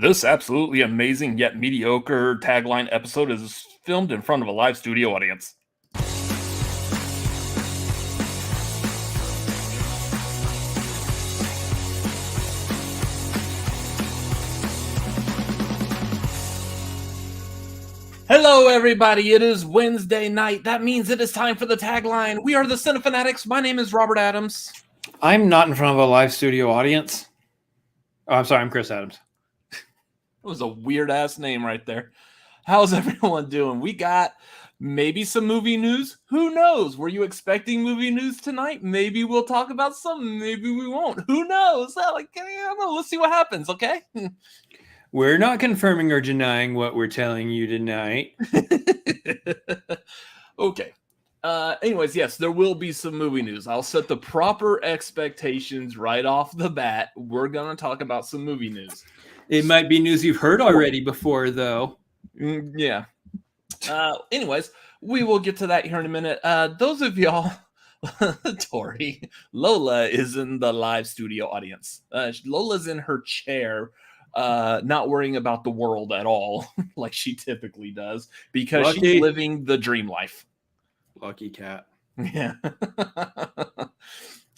This absolutely amazing yet mediocre tagline episode is filmed in front of a live studio audience. Hello, everybody. It is Wednesday night. That means it is time for the tagline. We are the Cinefanatics. My name is Robert Adams. I'm not in front of a live studio audience. Oh, I'm sorry. I'm Chris Adams. That was a weird-ass name right there. How's everyone doing? We got maybe some movie news. Who knows? Were you expecting movie news tonight? Maybe we'll talk about some. Maybe we won't. Who knows? I don't know. Let's see what happens, okay? We're not confirming or denying what we're telling you tonight. Okay. Anyways, yes, there will be some movie news. I'll set the proper expectations right off the bat. We're going to talk about some movie news. It might be news you've heard already before, though. Yeah. Anyways, we will get to that here in a minute. Those of y'all, Tori, Lola is in the live studio audience. Lola's in her chair, not worrying about the world at all, like she typically does, because she's living the dream life. Lucky cat. Yeah.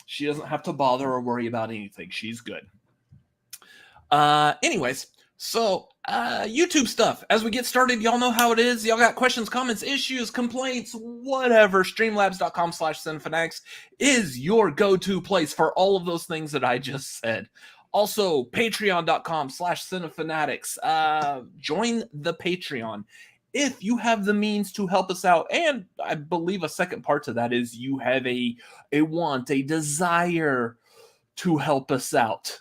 She doesn't have to bother or worry about anything. She's good. Anyways, so YouTube stuff. As we get started, y'all know how it is. Y'all got questions, comments, issues, complaints, whatever. Streamlabs.com/Cinefanatics is your go-to place for all of those things that I just said. Also, patreon.com/Cinefanatics. Join the Patreon if you have the means to help us out. And I believe a second part to that is you have a want, a desire to help us out.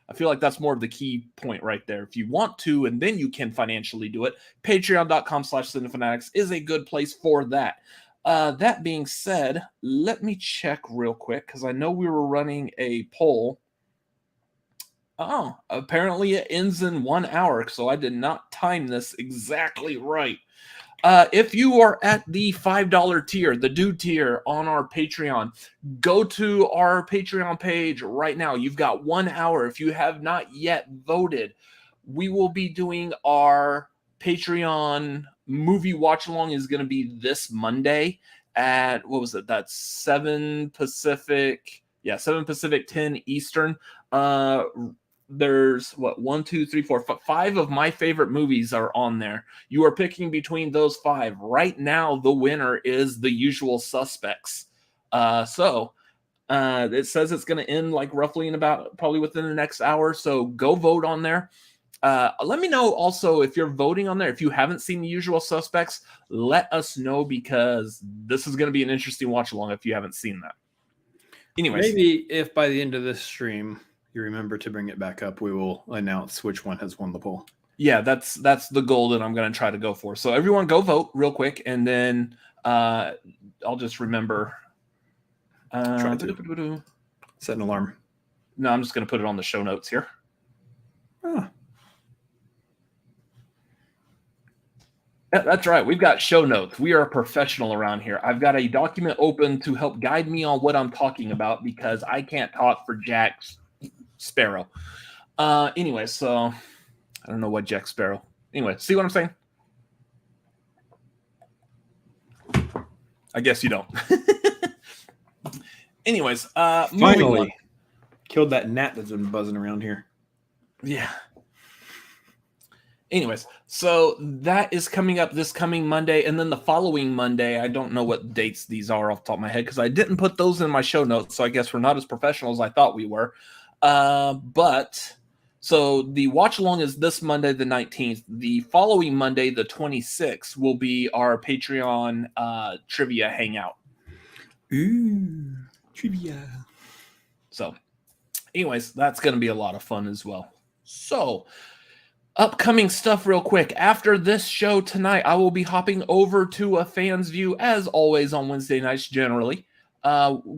I feel like that's more of the key point right there. If you want to, and then you can financially do it, patreon.com/Cinefanatics is a good place for that. That being said, let me check real quick, because I know we were running a poll. Oh, apparently it ends in 1 hour, so I did not time this exactly right. If you are at the $5 tier, the dude tier on our Patreon, go to our Patreon page right now. You've got 1 hour. If you have not yet voted, we will be doing our Patreon movie watch along is going to be this Monday at, what was it? That's 7 Pacific. Yeah, 7 Pacific, 10 Eastern. There's what 1, 2, 3, 4, 5 of my favorite movies are on there. You are picking between those 5 right now. The winner is The Usual Suspects. So it says it's going to end like roughly in about probably within the next hour. So go vote on there. Let me know also if you're voting on there. If you haven't seen The Usual Suspects, let us know, because this is going to be an interesting watch along if you haven't seen that. Anyways, maybe if by the end of this stream you remember to bring it back up, we will announce which one has won the poll. Yeah, that's the goal that I'm going to try to go for. So everyone go vote real quick, and then I'll just remember. Try to set an alarm. No, I'm just going to put it on the show notes here. Oh. That's right. We've got show notes. We are a professional around here. I've got a document open to help guide me on what I'm talking about, because I can't talk for Jack Sparrow. Anyway, so I don't know what Jack Sparrow. Anyway, see what I'm saying? I guess you don't. Anyways, finally killed that gnat that's been buzzing around here. Yeah. Anyways, so that is coming up this coming Monday, and then the following Monday, I don't know what dates these are off the top of my head, because I didn't put those in my show notes, so I guess we're not as professional as I thought we were. But so the watch along is this Monday, the 19th. The following Monday, the 26th, will be our Patreon trivia hangout. Ooh, trivia. So anyways, that's going to be a lot of fun as well. So upcoming stuff real quick. After this show tonight, I will be hopping over to a fan's view, as always on Wednesday nights generally.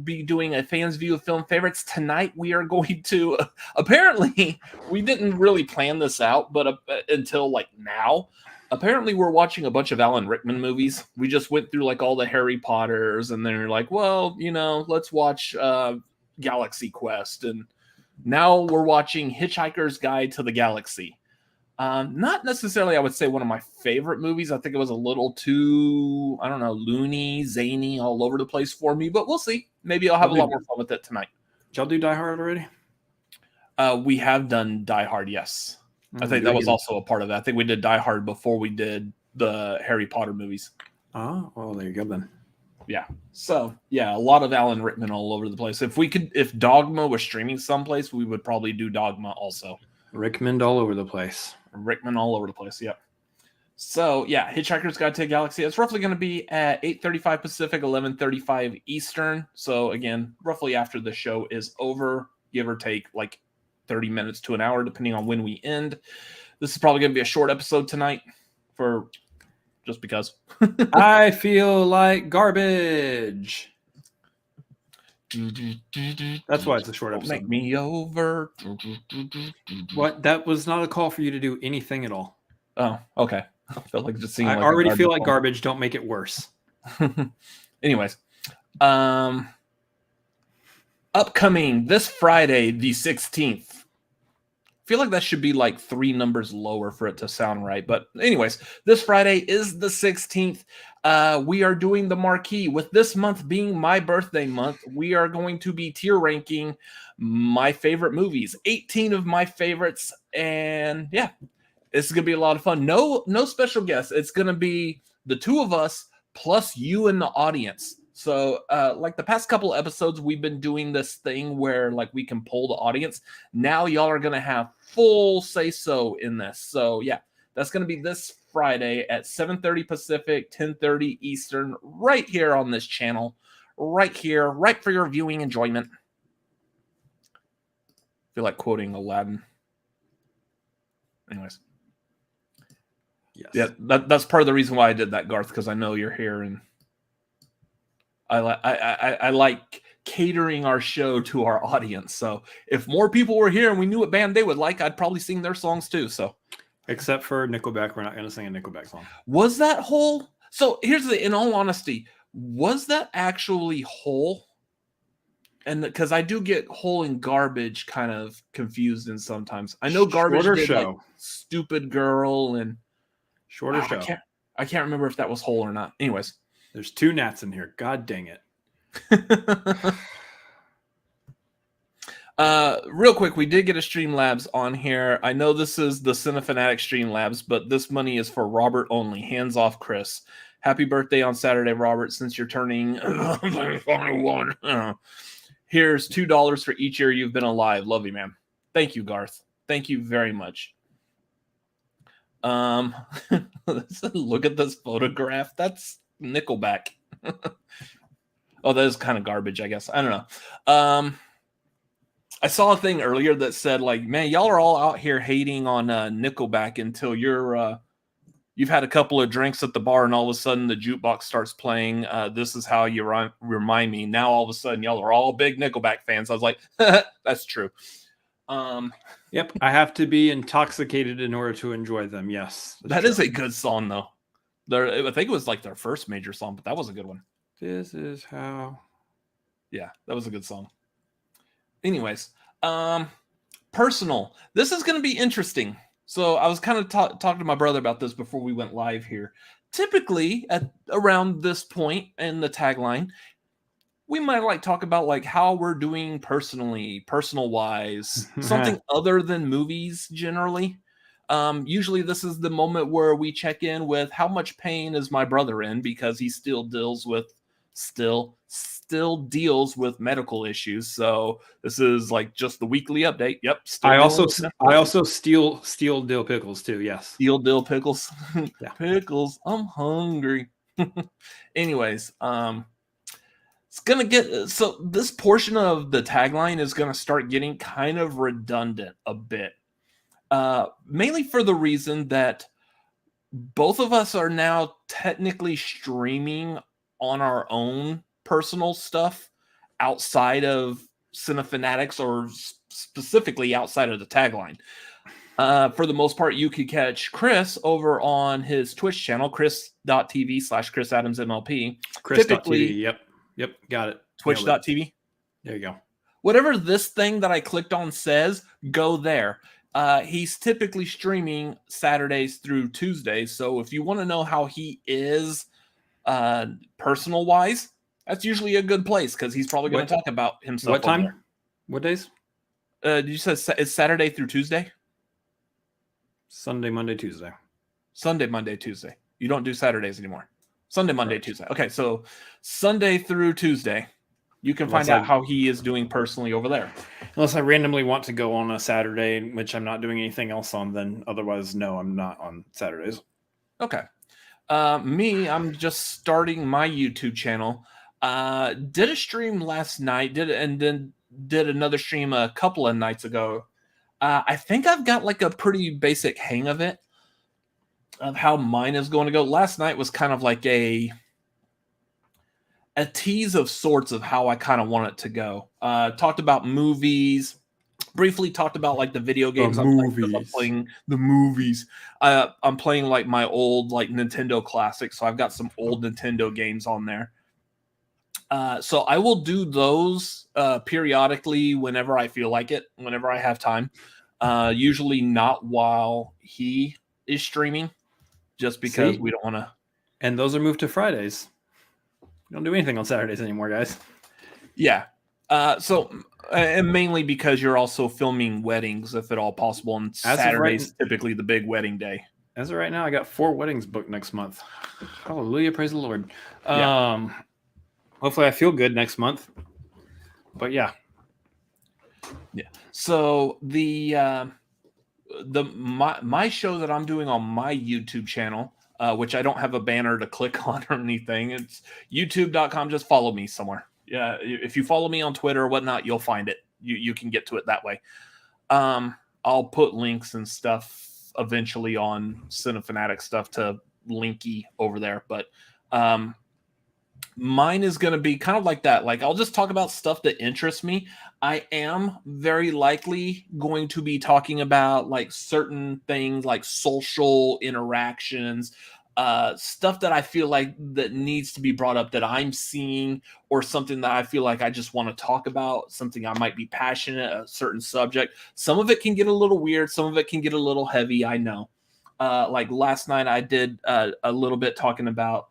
Be doing a fan's view of film favorites. Tonight we are going to, apparently we didn't really plan this out, but until like now, apparently we're watching a bunch of Alan Rickman movies. We just went through like all the Harry Potters, and they're like, well, you know, let's watch Galaxy Quest. And now we're watching Hitchhiker's Guide to the Galaxy. Not necessarily, I would say, one of my favorite movies. I think it was a little too, I don't know, loony, zany, all over the place for me, but we'll see. Maybe I'll have a lot more fun with it tonight. Did y'all do Die Hard already? We have done Die Hard, yes. I think that was also a part of that. I think we did Die Hard before we did the Harry Potter movies. Oh, well, there you go then. Yeah. So, yeah, a lot of Alan Rickman all over the place. If Dogma was streaming someplace, we would probably do Dogma also. Rickman all over the place. Rickman all over the place, yep. So, yeah, Hitchhiker's Guide to the Galaxy. It's roughly going to be at 8:35 Pacific, 11:35 Eastern. So, again, roughly after the show is over, give or take like 30 minutes to an hour, depending on when we end. This is probably going to be a short episode tonight for just because. I feel like garbage. That's why it's a short episode. Make me over. What? That was not a call for you to do anything at all. Oh, okay. I feel like just seeing. I already feel like garbage. Don't make it worse. Anyways, upcoming this Friday, the 16th. I feel like that should be like 3 numbers lower for it to sound right. But anyways, this Friday is the 16th. We are doing the marquee. With this month being my birthday month, we are going to be tier ranking my favorite movies. 18 of my favorites. And yeah, it's going to be a lot of fun. No special guests. It's going to be the two of us plus you in the audience. So, like the past couple episodes, we've been doing this thing where like we can poll the audience. Now y'all are going to have full say-so in this. So, yeah, that's going to be this Friday at 7:30 Pacific, 10:30 Eastern, right here on this channel. Right here, right for your viewing enjoyment. I feel like quoting Aladdin. Anyways. Yes. Yeah, that's part of the reason why I did that, Garth, because I know you're here and I like catering our show to our audience. So if more people were here and we knew what band they would like, I'd probably sing their songs too. So, except for Nickelback, we're not going to sing a Nickelback song. Was that Hole? So here's in all honesty, was that actually Hole? And because I do get Hole and Garbage kind of confused in sometimes. I know Garbage did like Stupid Girl and Shorter Show. I can't remember if that was Hole or not. Anyways. There's 2 gnats in here. God dang it. Real quick, we did get a Streamlabs on here. I know this is the Cinefanatic Streamlabs, but this money is for Robert only. Hands off, Chris. Happy birthday on Saturday, Robert, since you're turning 21. Here's $2 for each year you've been alive. Love you, man. Thank you, Garth. Thank you very much. Look at this photograph. That's Nickelback. Oh, that is kind of garbage, I guess. I don't know. I saw a thing earlier that said, like, man, y'all are all out here hating on Nickelback until you've had a couple of drinks at the bar and all of a sudden the jukebox starts playing. This is how you remind me. Now all of a sudden y'all are all big Nickelback fans. I was like, that's true. Yep, I have to be intoxicated in order to enjoy them. Yes, that is a good song though. I think it was like their first major song, but that was a good one. This is how. Yeah, that was a good song. Anyways, personal. This is going to be interesting. So I was kind of talking to my brother about this before we went live here. Typically, at around this point in the tagline, we might like talk about like how we're doing personally, personal wise, something other than movies generally. Usually this is the moment where we check in with how much pain is my brother in because he still deals with medical issues. So this is like just the weekly update. Yep. I also steal dill pickles too. Yes. Steal dill pickles. Yeah. Pickles. I'm hungry. Anyways, it's gonna get so this portion of the tagline is gonna start getting kind of redundant a bit. Mainly for the reason that both of us are now technically streaming on our own personal stuff outside of Cinefanatics or specifically outside of the tagline. For the most part, you could catch Chris over on his Twitch channel, chris.tv/ChrisAdamsMLP. Chris.tv, yep, got it. Twitch.tv. There you go. Whatever this thing that I clicked on says, go there. He's typically streaming Saturdays through Tuesdays. So if you want to know how he is personal wise, that's usually a good place because he's probably going to talk about himself. What time? What days? Did you say it's Saturday through Tuesday? Sunday, Monday, Tuesday. Sunday, Monday, Tuesday. You don't do Saturdays anymore. Sunday, Monday, Tuesday. Okay, so Sunday through Tuesday, you can find out how he is doing personally over there. Unless I randomly want to go on a Saturday, in which I'm not doing anything else on, then otherwise, no, I'm not on Saturdays. Okay. I'm just starting my YouTube channel. Did a stream last night, then did another stream a couple of nights ago. I think I've got like a pretty basic hang of it, of how mine is going to go. Last night was kind of like a tease of sorts of how I kind of want it to go. Talked about movies, briefly talked about like the video games I'm playing, the movies. I'm playing like my old like Nintendo classics, so I've got some old Nintendo games on there. So I will do those periodically whenever I feel like it, whenever I have time. Usually not while he is streaming, just because we don't want to. And those are moved to Fridays. We don't do anything on Saturdays anymore, guys. Yeah. And mainly because you're also filming weddings, if at all possible, and Saturday's typically the big wedding day. As of right now, I got 4 weddings booked next month. Hallelujah, praise the Lord. Yeah. Hopefully I feel good next month. But yeah. So my show that I'm doing on my YouTube channel, which I don't have a banner to click on or anything, it's youtube.com. Just follow me somewhere. Yeah, if you follow me on Twitter or whatnot, you'll find it. You can get to it that way. I'll put links and stuff eventually on Cinefanatic stuff to linky over there, but mine is going to be kind of like that. Like, I'll just talk about stuff that interests me. I am very likely going to be talking about like certain things like social interactions, stuff that I feel like that needs to be brought up that I'm seeing, or something that I feel like I just want to talk about, something I might be passionate, a certain subject. Some of it can get a little weird. Some of it can get a little heavy. I know. Like last night I did a little bit talking about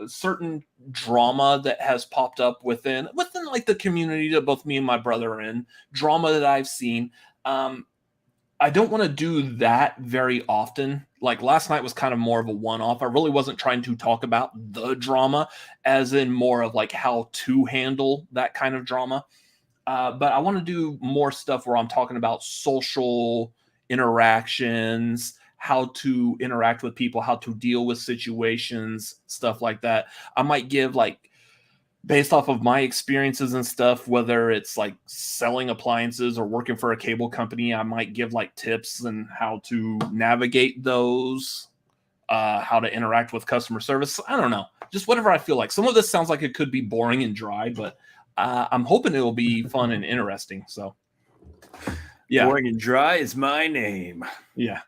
certain drama that has popped up within like the community that both me and my brother are in, drama that I've seen. I don't want to do that very often. Like last night was kind of more of a one-off. I really wasn't trying to talk about the drama as in more of like how to handle that kind of drama. But I want to do more stuff where I'm talking about social interactions, how to interact with people, how to deal with situations, stuff like that. I might give like, based off of my experiences and stuff, whether it's like selling appliances or working for a cable company, I might give like tips and how to navigate those, how to interact with customer service. I don't know, just whatever I feel like. Some of this sounds like it could be boring and dry, but I'm hoping it will be fun and interesting. So yeah. Boring and dry is my name. Yeah.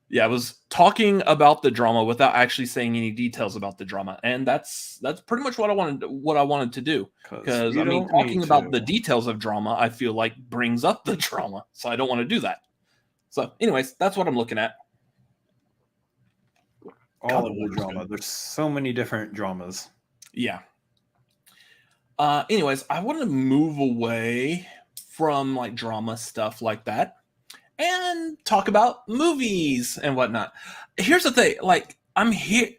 Yeah, I was talking about the drama without actually saying any details about the drama, and that's pretty much what I wanted to do. Because I mean, talking about the details of drama, I feel like brings up the drama, so I don't want to do that. So, anyways, that's what I'm looking at. All of the drama. There's so many different dramas. Yeah. Anyways, I want to move away from like drama stuff like that and talk about movies and whatnot. Here's the thing, like, I'm here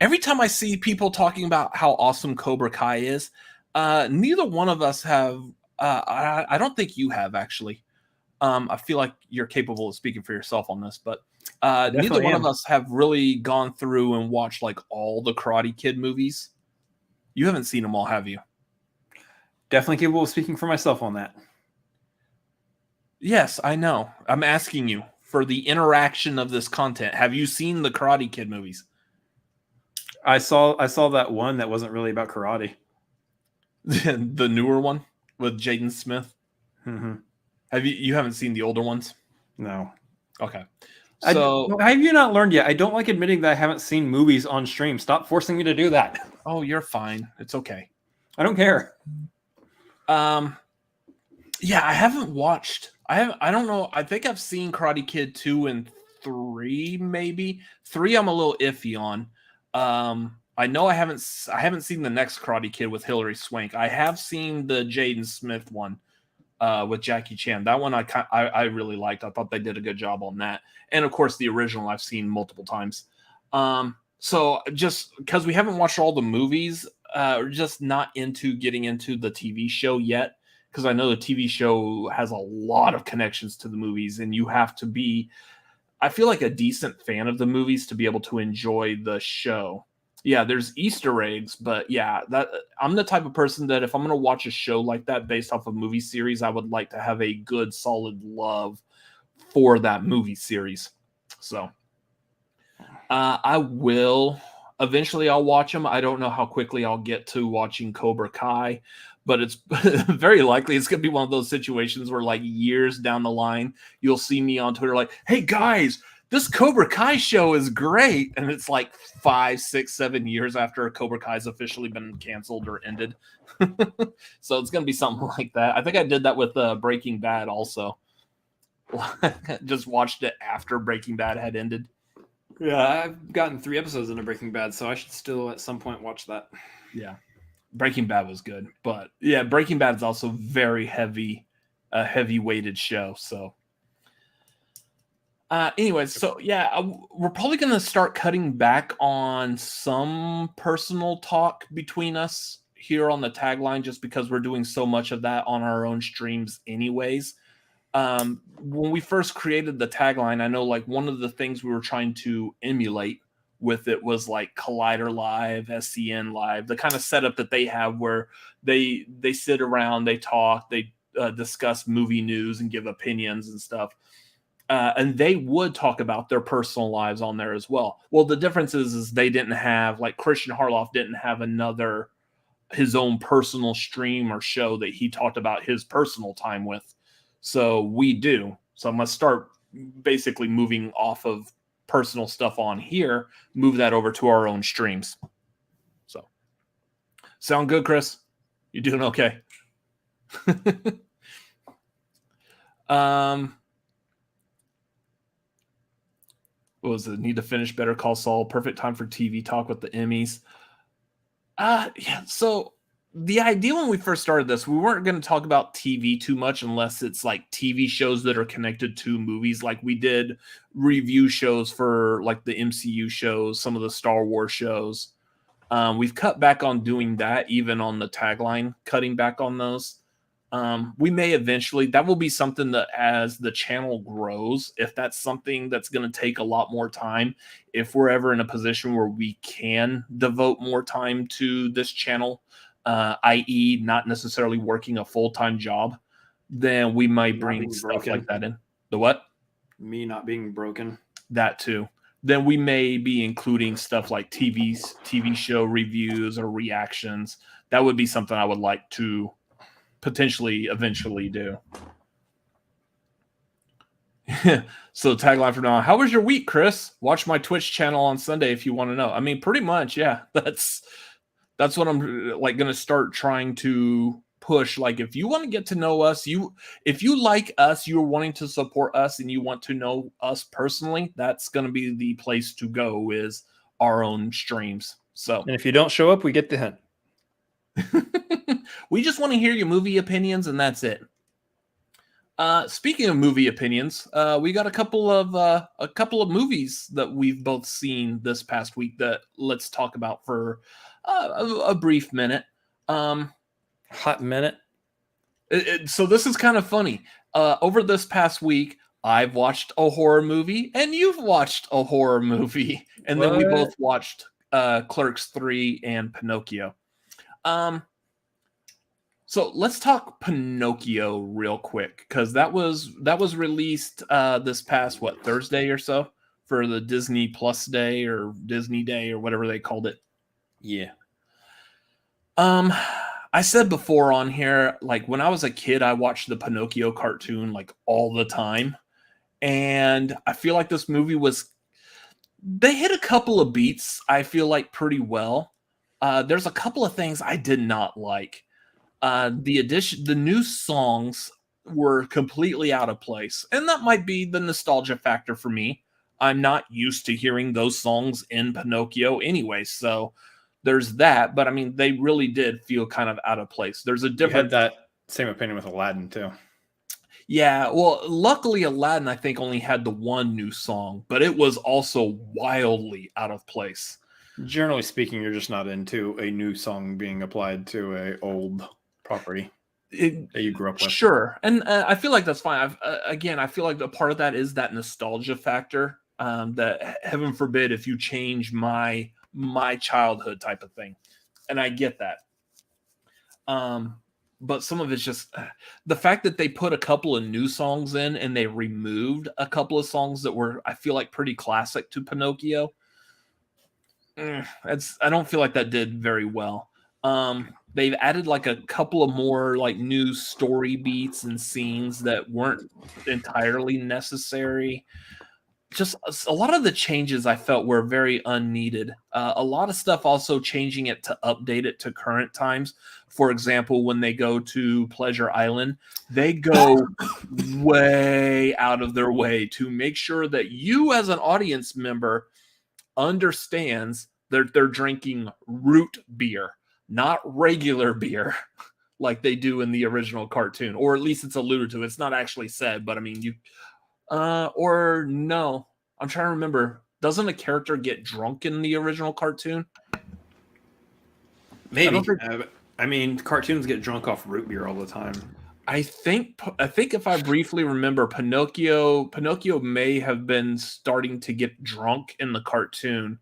every time I see people talking about how awesome Cobra Kai is. Neither one of us have. I don't think you have actually. I feel like you're capable of speaking for yourself on this, but neither one of us have really gone through and watched like all the Karate Kid movies. You haven't seen them all, have you? Definitely capable of speaking for myself on that. Yes, I know. I'm asking you for the interaction of this content. Have you seen the Karate Kid movies? I saw that one that wasn't really about karate. The newer one with Jaden Smith. Mm-hmm. You haven't seen the older ones? No. Okay. So have you not learned yet? I don't like admitting that I haven't seen movies on stream. Stop forcing me to do that. Oh, you're fine. It's okay. I don't care. Yeah, I haven't watched I don't know. I think I've seen Karate Kid 2 and 3, maybe. 3 I'm a little iffy on. I know I haven't seen the next Karate Kid with Hilary Swank. I have seen the Jaden Smith one with Jackie Chan. That one I really liked. I thought they did a good job on that. And of course the original I've seen multiple times. So just because we haven't watched all the movies, we're just not into getting into the TV show yet. Because I know the TV show has a lot of connections to the movies, and you have to be, I feel like, a decent fan of the movies to be able to enjoy the show. Yeah, there's Easter eggs, but yeah, that I'm the type of person that if I'm going to watch a show like that based off a movie series, I would like to have a good, solid love for that movie series. So I will eventually. I'll watch them. I don't know how quickly I'll get to watching Cobra Kai, but it's very likely it's going to be one of those situations where, like, years down the line, you'll see me on Twitter like, "Hey guys, this Cobra Kai show is great," and it's like 5, 6, 7 years after Cobra Kai's officially been canceled or ended. So it's going to be something like that. I think I did that with Breaking Bad also. Just watched it after Breaking Bad had ended. Yeah, I've gotten 3 episodes into Breaking Bad, so I should still at some point watch that. Yeah. Breaking Bad was good, but yeah, Breaking Bad is also very heavy, heavy weighted show. So, anyways, so yeah, we're probably going to start cutting back on some personal talk between us here on the tagline, just because we're doing so much of that on our own streams, anyways. When we first created the tagline, I know like one of the things we were trying to emulate with it was like Collider Live, SCN Live, the kind of setup that they have where they sit around, they talk, they discuss movie news and give opinions and stuff. And they would talk about their personal lives on there as well. Well, the difference is they didn't have, like, Christian Harloff didn't have his own personal stream or show that he talked about his personal time with. So we do. So I'm going to start basically moving off of personal stuff on here, move that over to our own streams. So sound good, Chris? You doing okay? What was it? Need to finish Better Call Saul. Perfect time for TV talk with the Emmys. Yeah. So the idea when we first started this, we weren't going to talk about TV too much unless it's like TV shows that are connected to movies. Like we did review shows for like the MCU shows, some of the Star Wars shows. We've cut back on doing that, even on the tagline, cutting back on those. We may eventually, that will be something that as the channel grows, if that's something that's going to take a lot more time, if we're ever in a position where we can devote more time to this channel, i.e. not necessarily working a full-time job, then we might bring stuff like that in. The what? Me not being broken. That too. Then we may be including stuff like TV show reviews or reactions. That would be something I would like to potentially eventually do. So tagline for now. How was your week, Chris? Watch my Twitch channel on Sunday if you want to know. I mean, pretty much, yeah. That's what I'm like going to start trying to push. Like, if you want to get to know us, if you like us, you're wanting to support us, and you want to know us personally, that's going to be the place to go, is our own streams. So, and if you don't show up, we get the hint. We just want to hear your movie opinions, and that's it. Speaking of movie opinions, we got a couple of movies that we've both seen this past week that let's talk about for a brief minute. Hot minute. So this is kind of funny. Over this past week, I've watched a horror movie, and you've watched a horror movie, and then we both watched Clerks 3 and Pinocchio. So let's talk Pinocchio real quick, because that was released this past Thursday or so for the Disney Plus Day or Disney Day or whatever they called it. Yeah. I said before on here, like when I was a kid, I watched the Pinocchio cartoon like all the time, and I feel like this movie they hit a couple of beats, I feel like, pretty well. There's a couple of things I did not like. The new songs were completely out of place. And that might be the nostalgia factor for me. I'm not used to hearing those songs in Pinocchio anyway, so there's that. But I mean, they really did feel kind of out of place. There's a different. You had that same opinion with Aladdin too. Yeah, well, luckily Aladdin, I think, only had the one new song, but it was also wildly out of place. Generally speaking, you're just not into a new song being applied to a old property that you grew up with. Sure, and I feel like that's fine. I feel like a part of that is that nostalgia factor. That heaven forbid if you change my childhood type of thing, and I get that. But some of it's just the fact that they put a couple of new songs in and they removed a couple of songs that were, I feel like, pretty classic to Pinocchio. I don't feel like that did very well. They've added like a couple of more like new story beats and scenes that weren't entirely necessary. Just a lot of the changes I felt were very unneeded. A lot of stuff also changing it to update it to current times. For example, when they go to Pleasure Island, they go way out of their way to make sure that you as an audience member understands that they're drinking root beer, not regular beer like they do in the original cartoon, or at least it's alluded to. It's not actually said, but I mean, or no, I'm trying to remember. Doesn't a character get drunk in the original cartoon? Maybe. I mean, cartoons get drunk off root beer all the time. I think if I briefly remember, Pinocchio may have been starting to get drunk in the cartoon.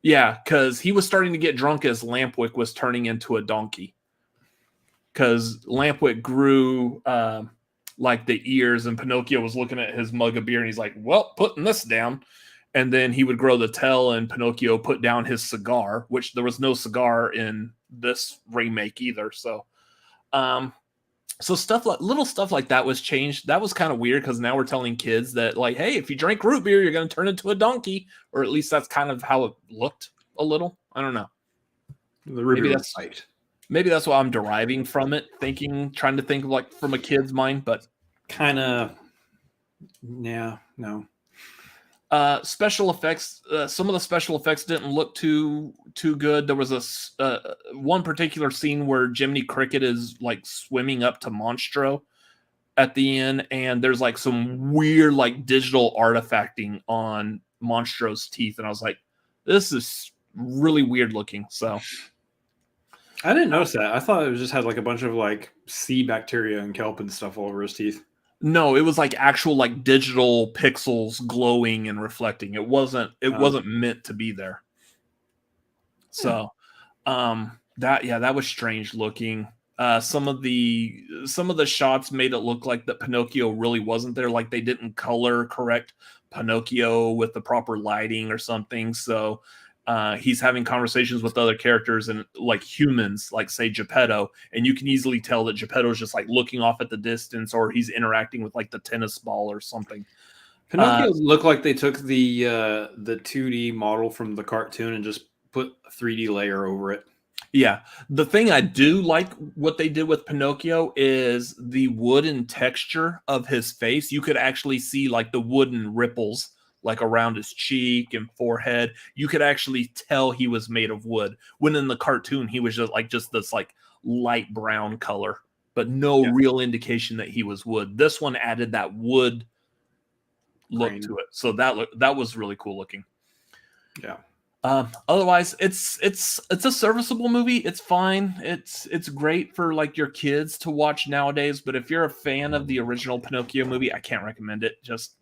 Yeah, because he was starting to get drunk as Lampwick was turning into a donkey. Because Lampwick grew like the ears, and Pinocchio was looking at his mug of beer, and he's like, well, putting this down. And then he would grow the tail, and Pinocchio put down his cigar, which there was no cigar in this remake either. So, so little stuff like that was changed. That was kind of weird because now we're telling kids that, like, hey, if you drink root beer, you're going to turn into a donkey, or at least that's kind of how it looked a little. I don't know. Maybe that's what I'm deriving from it, trying to think like from a kid's mind, but kind of, yeah, no. Special effects. Some of the special effects didn't look too good. There was one particular scene where Jiminy Cricket is like swimming up to Monstro at the end, and there's like some weird like digital artifacting on Monstro's teeth, and I was like, this is really weird looking. So I didn't notice that. I thought it just had like a bunch of like sea bacteria and kelp and stuff all over his teeth. No, it was like actual like digital pixels glowing and reflecting. It wasn't meant to be there. So that was strange looking. Some of the shots made it look like that Pinocchio really wasn't there, like they didn't color correct Pinocchio with the proper lighting or something. So he's having conversations with other characters and like humans, like say Geppetto, and you can easily tell that Geppetto's just like looking off at the distance, or he's interacting with like the tennis ball or something. Pinocchio looked like they took the 2D model from the cartoon and just put a 3D layer over it. Yeah. The thing I do like what they did with Pinocchio is the wooden texture of his face. You could actually see like the wooden ripples like around his cheek and forehead. You could actually tell he was made of wood, when in the cartoon he was just this like light brown color, but no real indication that he was wood. This one added that wood look to it, so that was really cool looking. Yeah. Otherwise, it's a serviceable movie. It's fine. It's great for like your kids to watch nowadays. But if you're a fan of the original Pinocchio movie, I can't recommend it. Just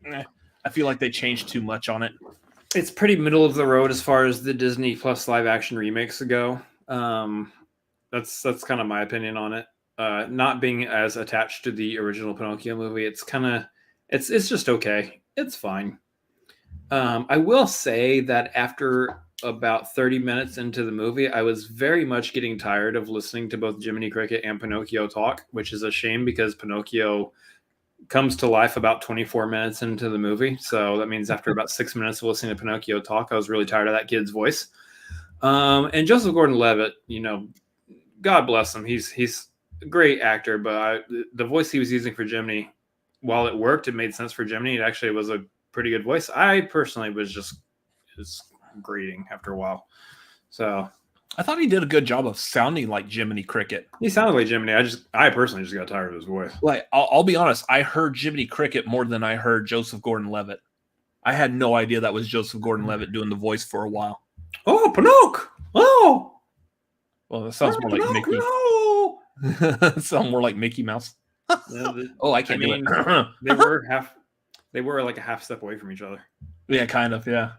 I feel like they changed too much on it. It's pretty middle of the road as far as the Disney Plus live action remakes go. That's kind of my opinion on it. Not being as attached to the original Pinocchio movie, it's just okay. It's fine. I will say that after about 30 minutes into the movie, I was very much getting tired of listening to both Jiminy Cricket and Pinocchio talk, which is a shame because Pinocchio comes to life about 24 minutes into the movie. So that means after about 6 minutes of listening to Pinocchio talk, I was really tired of that kid's voice. And Joseph Gordon-Levitt, God bless him. He's great actor, but the voice he was using for Jiminy, while it worked, it made sense for Jiminy. It actually was a pretty good voice. I personally was just grating after a while. So I thought he did a good job of sounding like Jiminy Cricket. he sounded like Jiminy. I personally just got tired of his voice. Like, I'll be honest, I heard Jiminy Cricket more than I heard Joseph Gordon-Levitt. I had no idea that was Joseph Gordon-Levitt doing the voice for a while. Oh, Pinocchio! Oh! Well, that sounds more like Mickey. No! It sounds more like Mickey Mouse. I can't do it. They were like a half step away from each other. Yeah, kind of, yeah.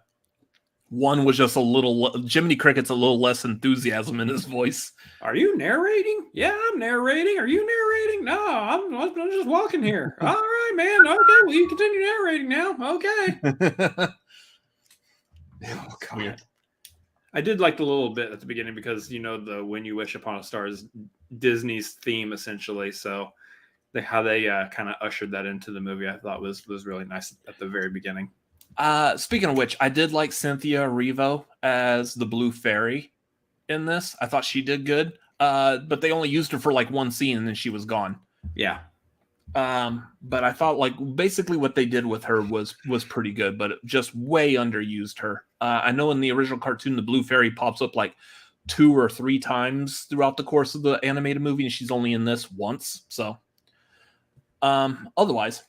One was just a little... Jiminy Cricket's a little less enthusiasm in his voice. Are you narrating? Yeah, I'm narrating. Are you narrating? No, I'm just walking here. All right, man. Okay, well, you continue narrating now. Okay. Oh, God. Weird. I did like the little bit at the beginning because, the When You Wish Upon a Star is Disney's theme, essentially. So how they kind of ushered that into the movie, I thought was really nice at the very beginning. Speaking of which, I did like Cynthia Revo as the Blue Fairy in this. I thought she did good. But they only used her for like one scene and then she was gone. Yeah. But I thought like basically what they did with her was pretty good, but it just way underused her. I know in the original cartoon, the Blue Fairy pops up like 2 or 3 times throughout the course of the animated movie, and she's only in this once. So, otherwise,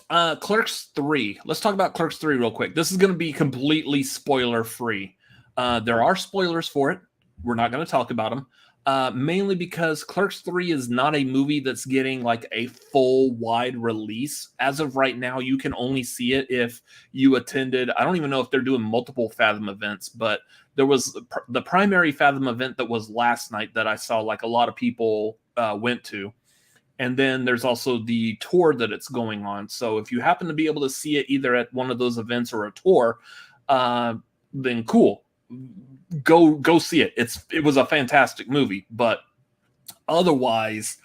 Clerks 3. Let's talk about Clerks 3 real quick. This is going to be completely spoiler free. There are spoilers for it. We're not going to talk about them. Mainly because Clerks 3 is not a movie that's getting like a full wide release. As of right now, you can only see it if you attended. I don't even know if they're doing multiple Fathom events, but there was the primary Fathom event that was last night that I saw like a lot of people went to. And then there's also the tour that it's going on. So if you happen to be able to see it either at one of those events or a tour, then cool. Go see it. It was a fantastic movie, but otherwise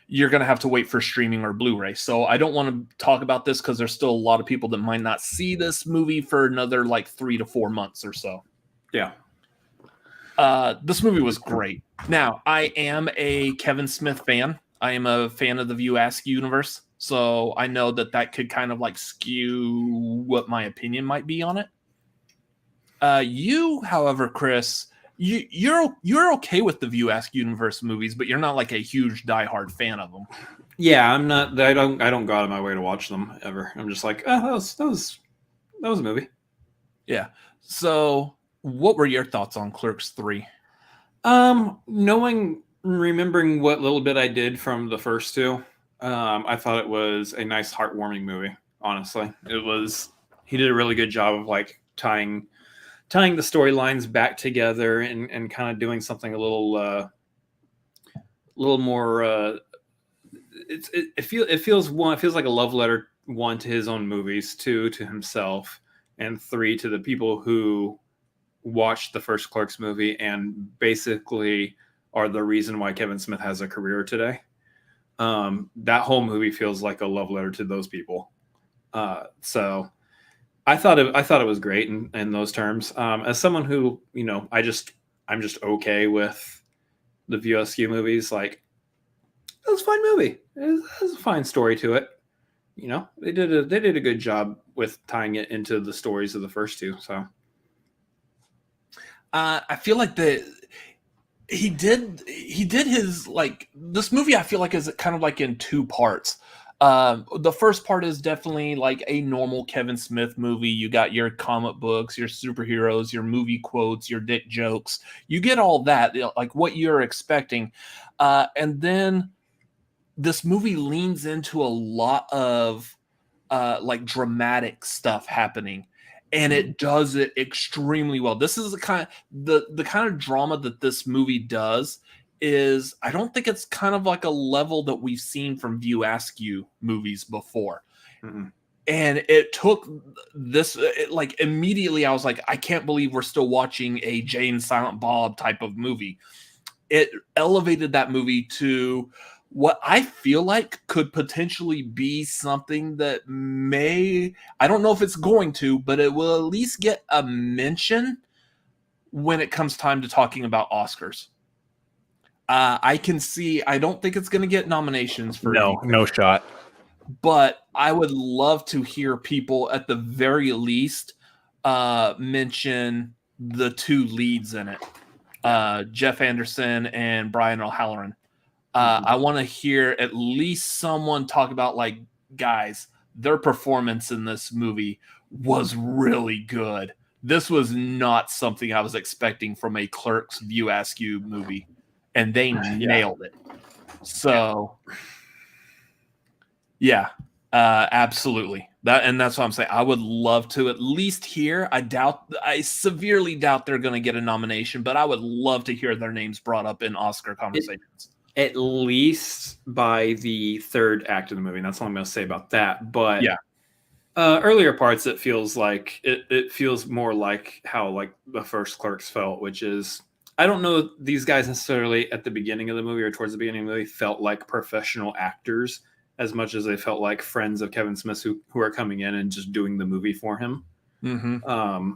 you're going to have to wait for streaming or Blu-ray. So I don't want to talk about this because there's still a lot of people that might not see this movie for another like 3 to 4 months or so. Yeah. This movie was great. Now, I am a Kevin Smith fan. I am a fan of the View Askew universe. So I know that could kind of like skew what my opinion might be on it. You, however, Chris, you're okay with the View Askew universe movies, but you're not like a huge diehard fan of them. Yeah, I'm not. I don't go out of my way to watch them ever. I'm just like, oh, that was a movie. Yeah. So, what were your thoughts on Clerks 3? Remembering what little bit I did from the first two, I thought it was a nice, heartwarming movie. Honestly, he did a really good job of like tying the storylines back together and kind of doing something a little more. It feels like a love letter, 1 to his own movies, 2 to himself, and 3 to the people who watched the first Clerks movie and basically are the reason why Kevin Smith has a career today. That whole movie feels like a love letter to those people. So I thought it was great in those terms. As someone who, I'm just okay with the View Askew movies. Like, it was a fine movie. It has a fine story to it. They did a good job with tying it into the stories of the first two. So I feel like he did his like this movie. I feel like is kind of like in 2 parts. The first part is definitely like a normal Kevin Smith movie. You got your comic books, your superheroes, your movie quotes, your dick jokes. You get all that, like what you're expecting. And then this movie leans into a lot of like dramatic stuff happening. And it does it extremely well. This is the kind of drama that this movie does is I don't think it's kind of like a level that we've seen from View Askew movies before. Mm-hmm. And it took this like immediately I was like, I can't believe we're still watching a Jay and Silent Bob type of movie. It elevated that movie to what I feel like could potentially be something that I don't know if it's going to, but it will at least get a mention when it comes time to talking about Oscars. I can see. I don't think it's going to get nominations for no shot. but I would love to hear people at the very least mention the two leads in it, Jeff Anderson and Brian O'Halloran. I want to hear at least someone talk about, like, guys, their performance in this movie was really good. This was not something I was expecting from a Clerks View Askew movie, and they nailed it. So, yeah, absolutely. That's what I'm saying. I would love to at least hear. I severely doubt they're going to get a nomination, but I would love to hear their names brought up in Oscar conversations. At least by the third act of the movie. And that's all I'm going to say about that. But yeah, earlier parts, it feels like it feels more like how like the first Clerks felt, which is, I don't know these guys necessarily at the beginning of the movie or towards the beginning of the movie felt like professional actors as much as they felt like friends of Kevin Smith who are coming in and just doing the movie for him. Mm-hmm.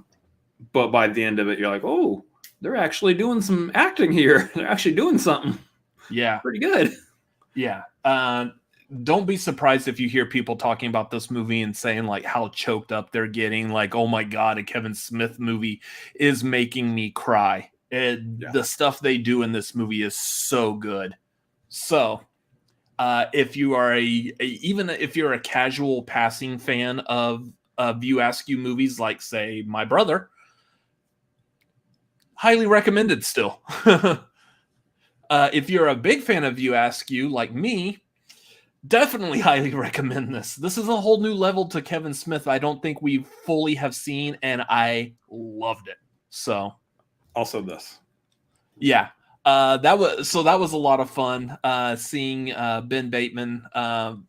But by the end of it, you're like, oh, they're actually doing some acting here. They're actually doing something. Yeah. Pretty good. Yeah. Don't be surprised if you hear people talking about this movie and saying like how choked up they're getting. Like, oh my God, a Kevin Smith movie is making me cry. The stuff they do in this movie is so good. So if you are even if you're a casual passing fan of View Askew movies, like say my brother, highly recommended still. If you're a big fan of View Askew like me, definitely highly recommend this. This is a whole new level to Kevin Smith I don't think we fully have seen, and I loved it. So, also this. Yeah. That was a lot of fun seeing Ben Bateman, former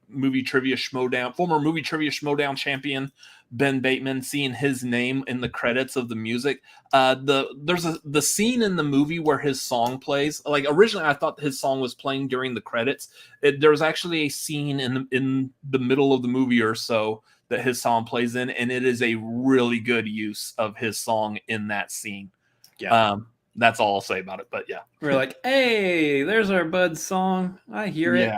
movie trivia schmodown champion Ben Bateman, seeing his name in the credits of the music. There's the scene in the movie where his song plays. Like, originally I thought his song was playing during the credits. There was actually a scene in the middle of the movie or so that his song plays in, and it is a really good use of his song in that scene. Yeah. That's all I'll say about it. But yeah, we're like, hey, there's our Bud's song. I hear it.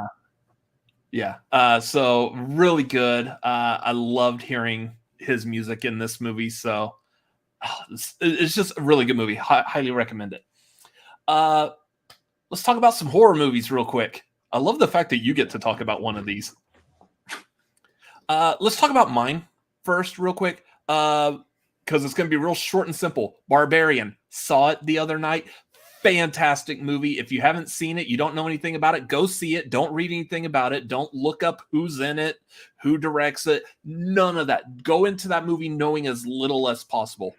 Yeah. So really good. I loved hearing his music in this movie. So it's just a really good movie. Highly recommend it. Let's talk about some horror movies real quick. I love the fact that you get to talk about one of these. Let's talk about mine first real quick. Because it's going to be real short and simple. Barbarian. Saw it the other night. Fantastic movie. If you haven't seen it, you don't know anything about it, go see it. Don't read anything about it. Don't look up who's in it, who directs it. None of that. Go into that movie knowing as little as possible.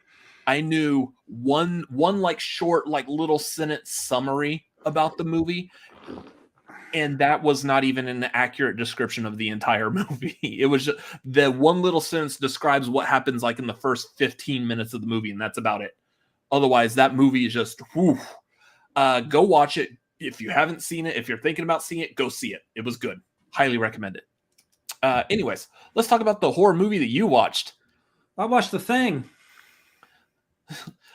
I knew one like short, like little sentence summary about the movie, and that was not even an accurate description of the entire movie. It was just the one little sentence describes what happens like in the first 15 minutes of the movie, and that's about it. Otherwise, that movie is just, whew. Go watch it. If you haven't seen it, if you're thinking about seeing it, go see it. It was good. Highly recommend it. Anyways, let's talk about the horror movie that you watched. I watched The Thing.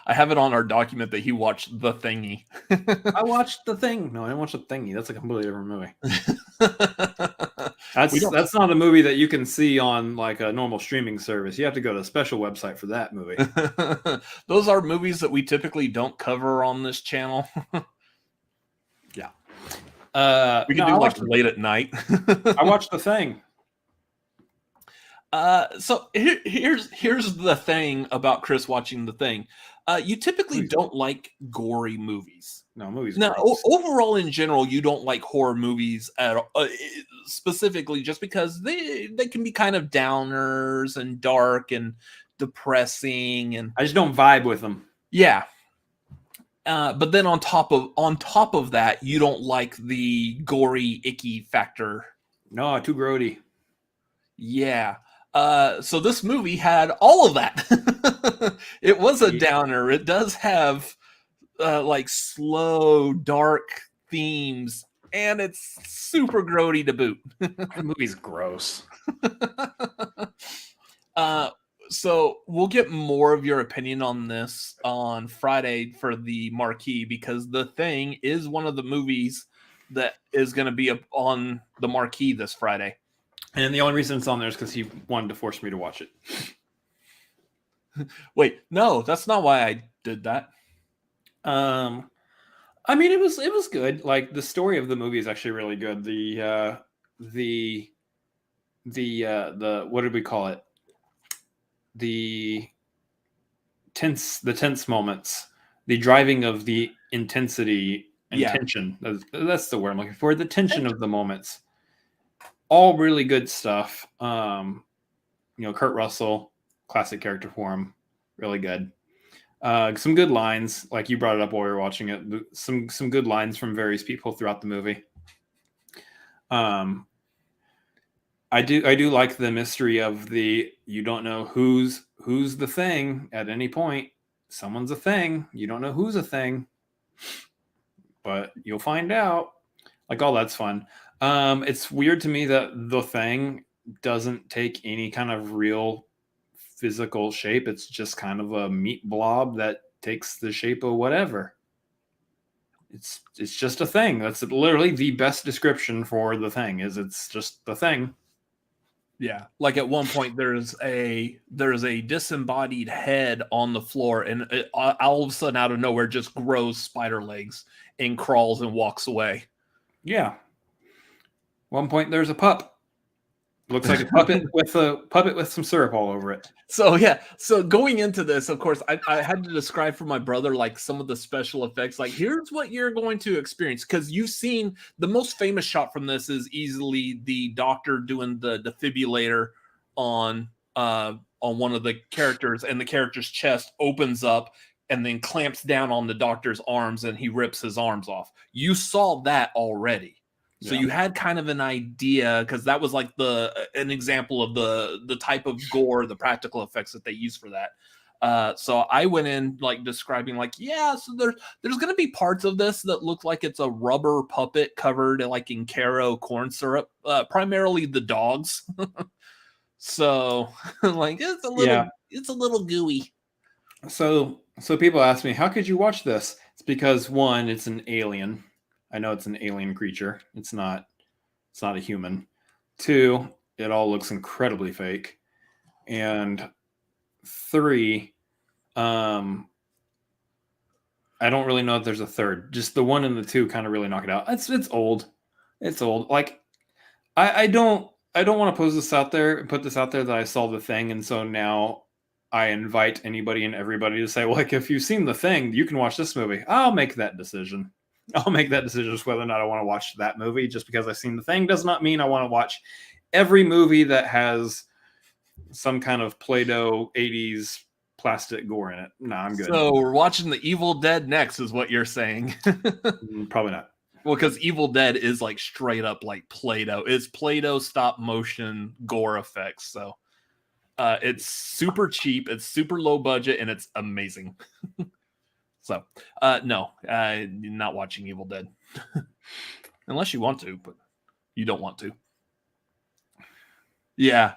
I have it on our document that he watched The Thingy. I watched The Thing. No, I didn't watch The Thingy. That's a completely different movie. That's not a movie that you can see on like a normal streaming service. You have to go to a special website for that movie. Those are movies that we typically don't cover on this channel. Yeah. We can do like late at night. I watched The Thing. So here's the thing about Chris watching The Thing. You typically don't like gory movies. No, movies. Now, overall, in general, you don't like horror movies at specifically just because they can be kind of downers and dark and depressing, and I just don't vibe with them. Yeah. But then on top of that, you don't like the gory, icky factor. No, too grody. Yeah. So this movie had all of that. It was a downer. It does have like slow, dark themes, and it's super grody to boot. The movie's gross. So we'll get more of your opinion on this on Friday for the marquee, because The Thing is one of the movies that is going to be on the marquee this Friday. And the only reason it's on there is because he wanted to force me to watch it. Wait, no, that's not why I did that. I mean, it was good. Like, the story of the movie is actually really good. The what did we call it? The tense moments, the driving of the intensity and tension. That's the word I'm looking for. The tension of the moments. All really good stuff. Kurt Russell, classic character for him, really good. Some good lines, like you brought it up while we were watching it. Some good lines from various people throughout the movie. I do like the mystery of you don't know who's the thing at any point. Someone's a thing. You don't know who's a thing, but you'll find out. Like, all that's fun. It's weird to me that the thing doesn't take any kind of real physical shape. It's just kind of a meat blob that takes the shape of whatever. It's just a thing. That's literally the best description for the thing. It's just the thing. Yeah, like at one point there's a disembodied head on the floor, and it, all of a sudden out of nowhere just grows spider legs and crawls and walks away. Yeah. One point there's a pup. Looks like a puppet with some syrup all over it. So going into this, of course, I had to describe for my brother like some of the special effects. Like, here's what you're going to experience, because you've seen the most famous shot from this is easily the doctor doing the defibrillator on one of the characters, and the character's chest opens up and then clamps down on the doctor's arms, and he rips his arms off. You saw that already. So you had kind of an idea, because that was like an example of the type of gore, the practical effects that they use for that. So I went in like describing like, so there's going to be parts of this that look like it's a rubber puppet covered like in Caro corn syrup, primarily the dogs. So like it's a little gooey. So people ask me, how could you watch this? It's because, one, it's an alien. I know it's an alien creature. It's not a human. Two, it all looks incredibly fake. And three, I don't really know if there's a third. Just the one and the two kind of really knock it out. It's old. It's old. Like, I don't want to put this out there that I saw The Thing, and so now I invite anybody and everybody to say, well, like, if you've seen The Thing, you can watch this movie. I'll make that decision. I'll make that decision as whether or not I want to watch that movie. Just because I've seen The Thing does not mean I want to watch every movie that has some kind of Play-Doh 80s plastic gore in it. No, I'm good. So we're watching The Evil Dead next, is what you're saying. Probably not. Well, because Evil Dead is like straight up like Play-Doh. It's Play-Doh stop motion gore effects. So it's super cheap, it's super low budget, and it's amazing. So, no, not watching Evil Dead. Unless you want to, but you don't want to. Yeah.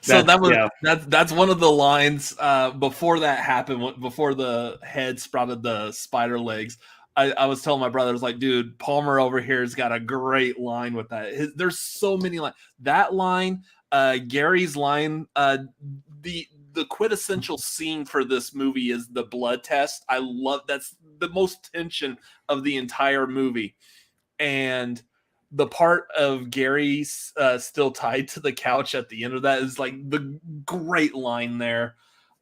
So that's one of the lines before that happened, before the head sprouted the spider legs. I was telling my brother, I was like, dude, Palmer over here has got a great line with that. There's so many lines. That line, Gary's line, the quintessential scene for this movie is the blood test. I love that's the most tension of the entire movie. And the part of Gary still tied to the couch at the end of that is like the great line there.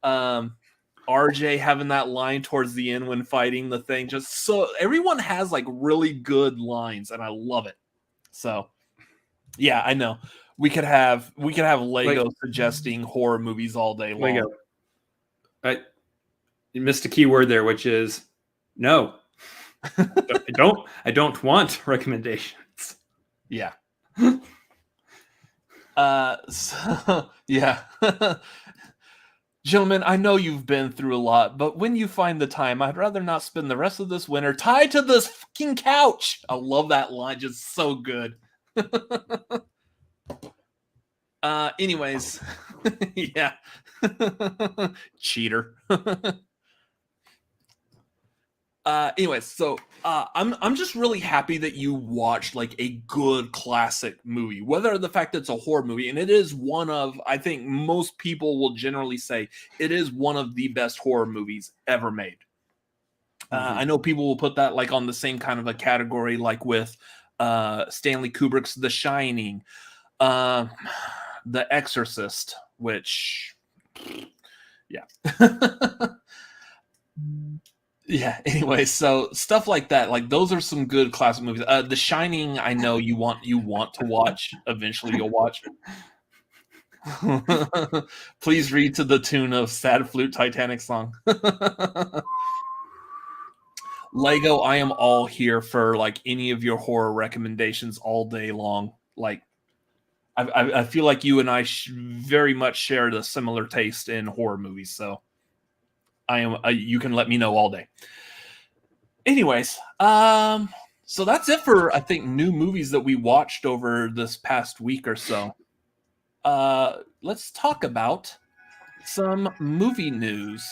RJ having that line towards the end when fighting the thing, just so everyone has like really good lines, and I love it. So yeah, I know. We could have Lego suggesting horror movies all day long. Lego. You missed a key word there, which is no. I don't want recommendations. Yeah. So, yeah. Gentlemen, I know you've been through a lot, but when you find the time, I'd rather not spend the rest of this winter tied to this fucking couch. I love that line. Just so good. Anyways, Yeah. Cheater. Anyways, so I'm just really happy that you watched like a good classic movie, whether the fact that it's a horror movie, and it is one of, I think most people will generally say it is one of the best horror movies ever made. I know people will put that like on the same kind of a category, like with Stanley Kubrick's The Shining, The Exorcist, which, yeah. Yeah, anyway, so stuff like that, like those are some good classic movies. The Shining, I know you want to watch. Eventually you'll watch. Please read to the tune of Sad Flute Titanic song. Lego, I am all here for like any of your horror recommendations all day long. Like I feel like you and I very much share a similar taste in horror movies, so I am. You can let me know all day. Anyways, so that's it for I think new movies that we watched over this past week or so. Let's talk about some movie news.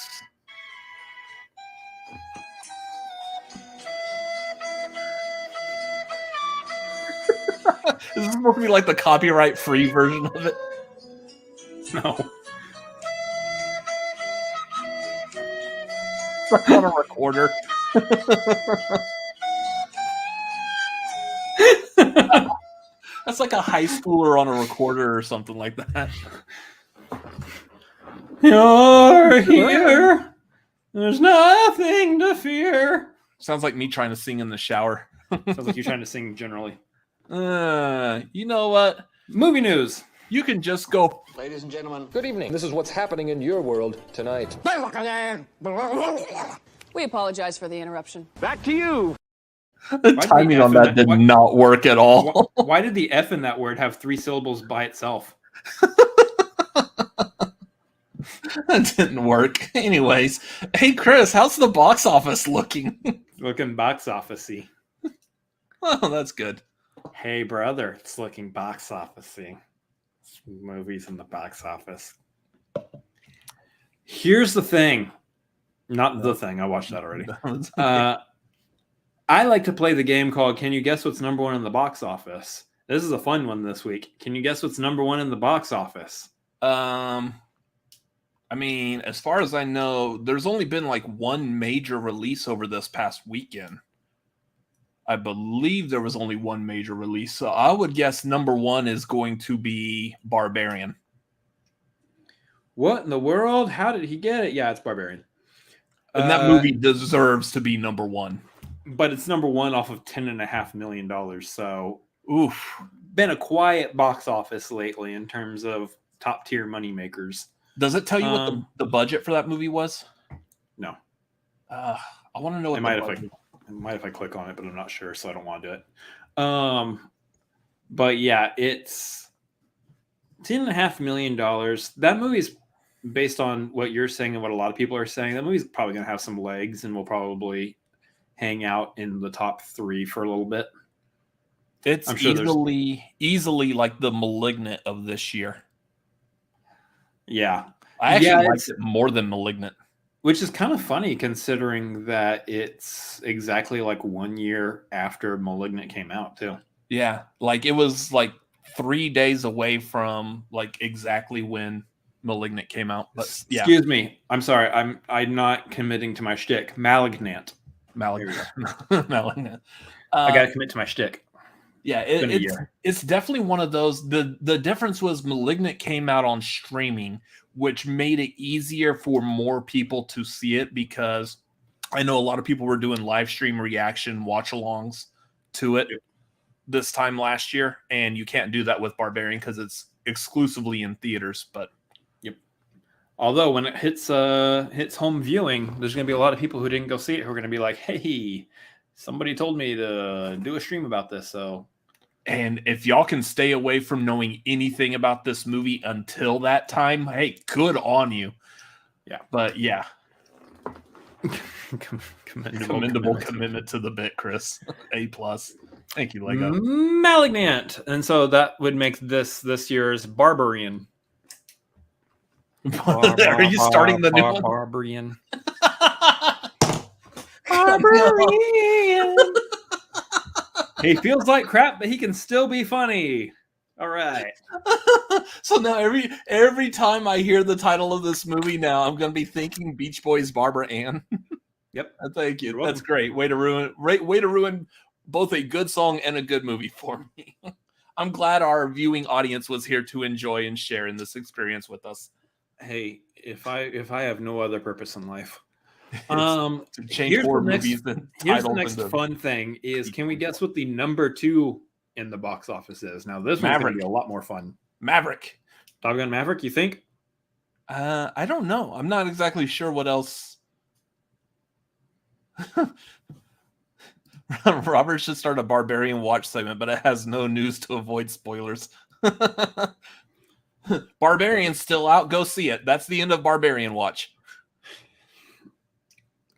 Is this supposed to be like the copyright-free version of it? No. It's on a recorder. That's like a high schooler on a recorder or something like that. You're here. There's nothing to fear. Sounds like me trying to sing in the shower. Sounds like you're trying to sing generally. You know what? Movie news. You can just go. Ladies and gentlemen, good evening. This is what's happening in your world tonight. We apologize for the interruption. Back to you. The timing on that did not work at all. Why did the F in that word have 3 syllables by itself? That didn't work. Anyways, hey Chris, how's the box office looking? Looking box office-y. Oh, that's good. Hey brother, it's looking box office-y. Movies in the box office. Here's the thing. Not the thing. I watched that already. I like to play the game called Can You Guess What's Number One in the Box Office? This is a fun one this week. Can you guess what's number one in the box office? I mean, as far as I know, there's only been like one major release over this past weekend. I believe there was only one major release. So I would guess number one is going to be Barbarian. What in the world? How did he get it? Yeah, it's Barbarian. And that movie deserves to be number one. But it's number one off of $10.5 million. So, oof. Been a quiet box office lately in terms of top tier money makers. Does it tell you what the budget for that movie was? No. I want to know what it might if I click on it, but I'm not sure, so I don't want to do it. But yeah, it's $10.5 million. That movie's based on what you're saying and what a lot of people are saying. That movie's probably going to have some legs and will probably hang out in the top 3 for a little bit. It's easily like the Malignant of this year. Yeah. I actually liked it more than Malignant. Which is kind of funny considering that it's exactly like 1 year after Malignant came out too. Yeah. Like it was like 3 days away from like exactly when Malignant came out. But yeah. Excuse me. I'm sorry. I'm not committing to my shtick. Malignant. Malignant. I got to commit to my shtick. Yeah, it's definitely one of those. The difference was Malignant came out on streaming, which made it easier for more people to see it because I know a lot of people were doing live stream reaction watch-alongs to it this time last year, and you can't do that with Barbarian because it's exclusively in theaters. But yep. Although when it hits home viewing, there's going to be a lot of people who didn't go see it who are going to be like, "Hey, somebody told me to do a stream about this." So, and if y'all can stay away from knowing anything about this movie until that time, hey, good on you. Yeah, but yeah, commendable commitment to the bit, Chris. A+. Thank you, Lego. Malignant, and so that would make this year's Barbarian. Are you starting the new one? Barbarian. Barbarian. He feels like crap, but he can still be funny. All right. So now every time I hear the title of this movie now, I'm going to be thinking Beach Boys Barbara Ann. Yep. Thank you. That's great. Way to ruin both a good song and a good movie for me. I'm glad our viewing audience was here to enjoy and share in this experience with us. Hey, if I have no other purpose in life, to change horror movies. Here's the next fun thing: is can we guess what the number 2 in the box office is? Now this one's going to be a lot more fun. Maverick. Top Gun Maverick. You think? I don't know. I'm not exactly sure what else. Robert should start a Barbarian Watch segment, but it has no news to avoid spoilers. Barbarian's still out. Go see it. That's the end of Barbarian Watch.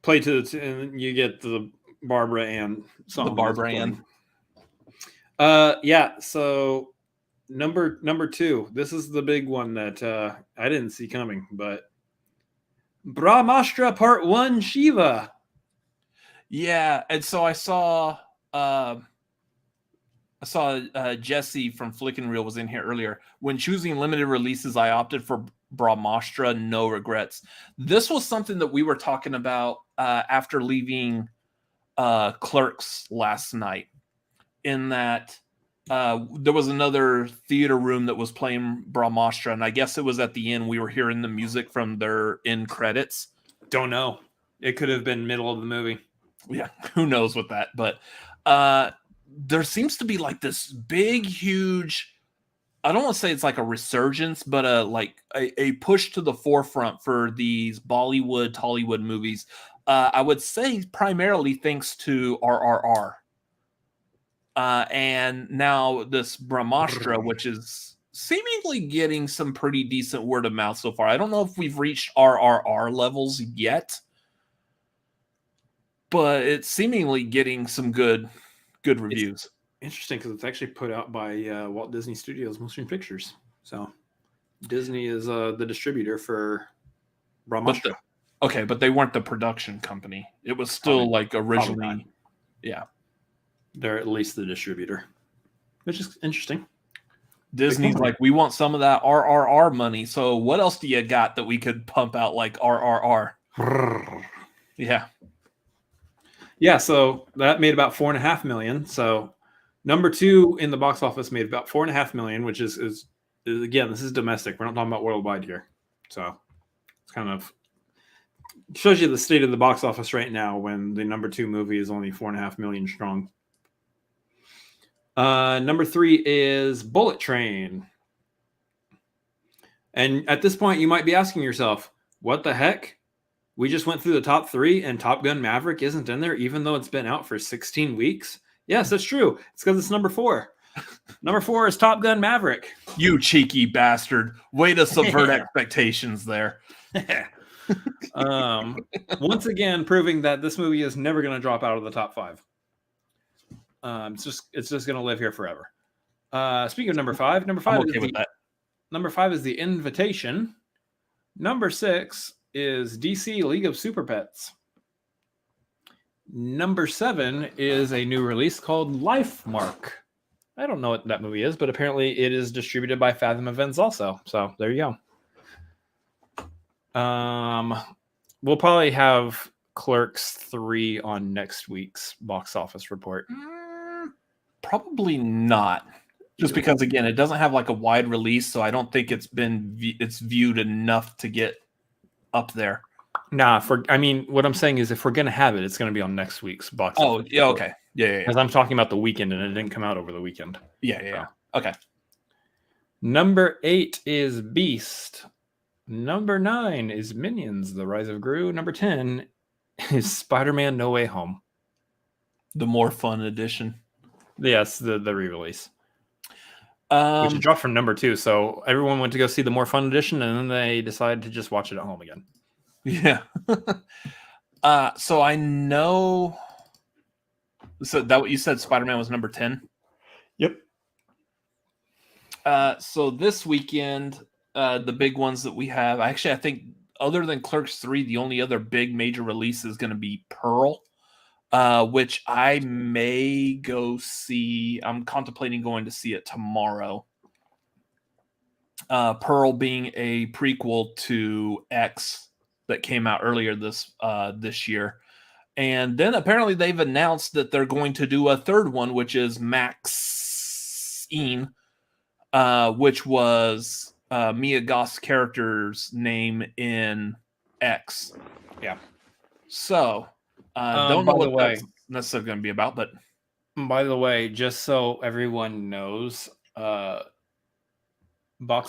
Play to and you get the Barbara Ann song. The Barbara Ann. Yeah. So number 2. This is the big one that I didn't see coming, but Brahmastra Part 1 Shiva. Yeah, and so I saw Jesse from Flick and Reel was in here earlier. When choosing limited releases, I opted for Brahmastra, no regrets. This was something that we were talking about after leaving Clerks last night, in that there was another theater room that was playing Brahmastra, and I guess it was at the end we were hearing the music from their end credits. Don't know. It could have been middle of the movie. Yeah, who knows with that, but there seems to be like this big, huge, I don't want to say it's like a resurgence, but a push to the forefront for these Bollywood, Tollywood movies. I would say primarily thanks to RRR. And now this Brahmastra, which is seemingly getting some pretty decent word of mouth so far. I don't know if we've reached RRR levels yet, but it's seemingly getting some good reviews. It's interesting because it's actually put out by Walt Disney Studios Motion Pictures. So Disney is the distributor for Brahmastra. Okay, but they weren't the production company. It was still like originally. Yeah. They're at least the distributor, which is interesting. Disney's like, we want some of that RRR money. So what else do you got that we could pump out like RRR? Yeah. Yeah, so that made about $4.5 million. So number 2 in the box office made about $4.5 million, which is again, this is domestic. We're not talking about worldwide here. So it's kind of shows you the state of the box office right now when the number 2 movie is only $4.5 million strong. Number 3 is Bullet Train. And at this point, you might be asking yourself, what the heck? We just went through the top 3 and Top Gun Maverick isn't in there, even though it's been out for 16 weeks. Yes, that's true. It's because it's number 4. Number 4 is Top Gun Maverick. You cheeky bastard. Way to subvert expectations there. Once again, proving that this movie is never going to drop out of the top 5. It's just going to live here forever. Speaking of number 5, number 5 is The Invitation. Number 6 is DC League of Super Pets. Number 7 is a new release called Life Mark. I don't know what that movie is, but apparently it is distributed by Fathom Events also. So there you go. We'll probably have Clerks 3 on next week's box office report. Probably not. Just because, again, it doesn't have like a wide release, so I don't think it's viewed enough to get up there. Nah, what I'm saying is if we're going to have it, it's going to be on next week's box office. Oh, yeah, okay. Yeah. Because I'm talking about the weekend, and it didn't come out over the weekend. Yeah. Okay. Number 8 is Beast. Number 9 is Minions, The Rise of Gru. Number 10 is Spider-Man No Way Home. The more fun edition. Yes, the re-release. Which dropped from number 2. So everyone went to go see the more fun edition, and then they decided to just watch it at home again. Yeah. So I know. So that what you said, Spider-Man was number 10? Yep. So this weekend, the big ones that we have. Actually, I think other than Clerks 3, the only other big major release is going to be Pearl, which I may go see. I'm contemplating going to see it tomorrow. Pearl being a prequel to X that came out earlier this year. And then apparently they've announced that they're going to do a third one, which is Maxine, which was Mia Goth's character's name in X. Yeah. So, don't know what that's necessarily going to be about, but... By the way, just so everyone knows, Box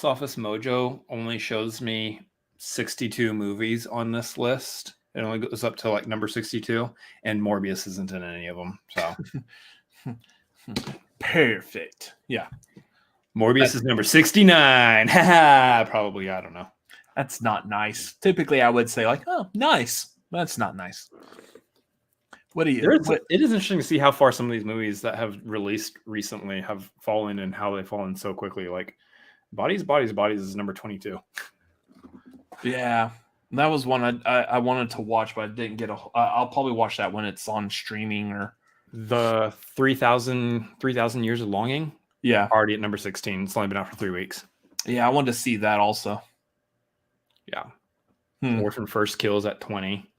Office Mojo only shows me 62 movies on this list. It only goes up to like number 62, and Morbius isn't in any of them. So perfect. Yeah. Morbius is number 69. Probably, I don't know. That's not nice. Typically, I would say like, oh, nice. That's not nice. What do you? It is interesting to see how far some of these movies that have released recently have fallen and how they've fallen so quickly. Like Bodies is number 22. Yeah. That was one I wanted to watch, but I didn't get I'll probably watch that when it's on streaming or the 3,000 Years of Longing. Yeah, already at number 16. It's only been out for 3 weeks. Yeah, I wanted to see that also. Yeah, Orphan First Kills at 20.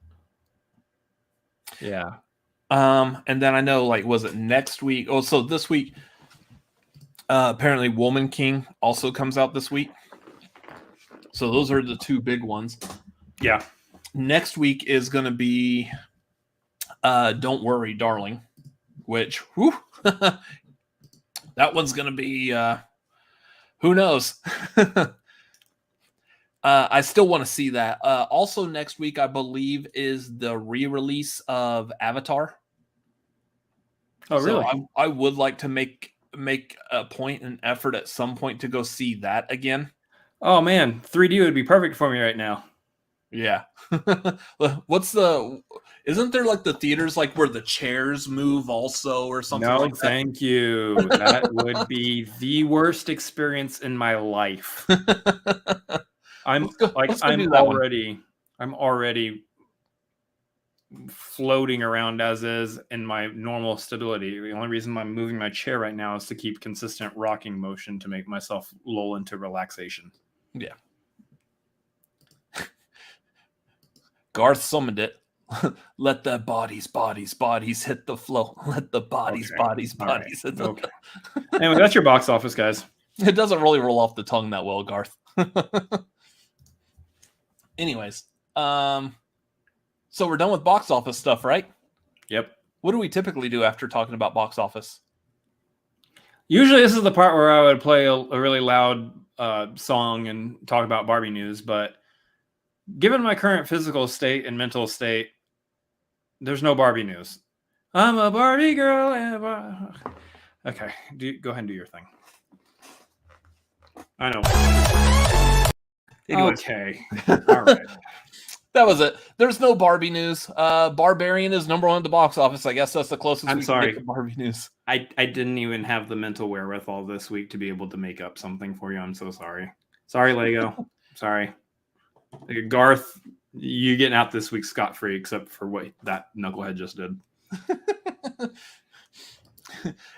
Yeah, and then I know was it next week? Oh, so this week, apparently Woman King also comes out this week. So those are the two big ones. Yeah. Next week is going to be Don't Worry, Darling, which, whew, that one's going to be, who knows? I still want to see that. Also next week, I believe, is the re-release of Avatar. Oh, really? So I would like to make a point and effort at some point to go see that again. Oh, man. 3D would be perfect for me right now. Yeah. Isn't there like the theaters like where the chairs move also or something like that? No, thank you. That would be the worst experience in my life. I'm already floating around as is in my normal stability. The only reason I'm moving my chair right now is to keep consistent rocking motion to make myself lull into relaxation. Yeah. Garth summoned it. Let the bodies hit the floor. Let the bodies hit the floor. Okay. Anyway, that's your box office, guys. It doesn't really roll off the tongue that well, Garth. Anyways, so we're done with box office stuff, right? Yep. What do we typically do after talking about box office? Usually this is the part where I would play a really loud song and talk about Barbie news, but given my current physical state and mental state, there's no Barbie news. I'm a Barbie girl. Okay, go ahead and do your thing. I know. Anyways. Okay. All right. That was it. There's no Barbie news. Barbarian is number one at the box office. I guess that's the closest I'm we sorry. can get to Barbie news. I didn't even have the mental wherewithal this week to be able to make up something for you. I'm so sorry. Sorry, Lego. Sorry. Garth, you getting out this week scot-free except for what that knucklehead just did.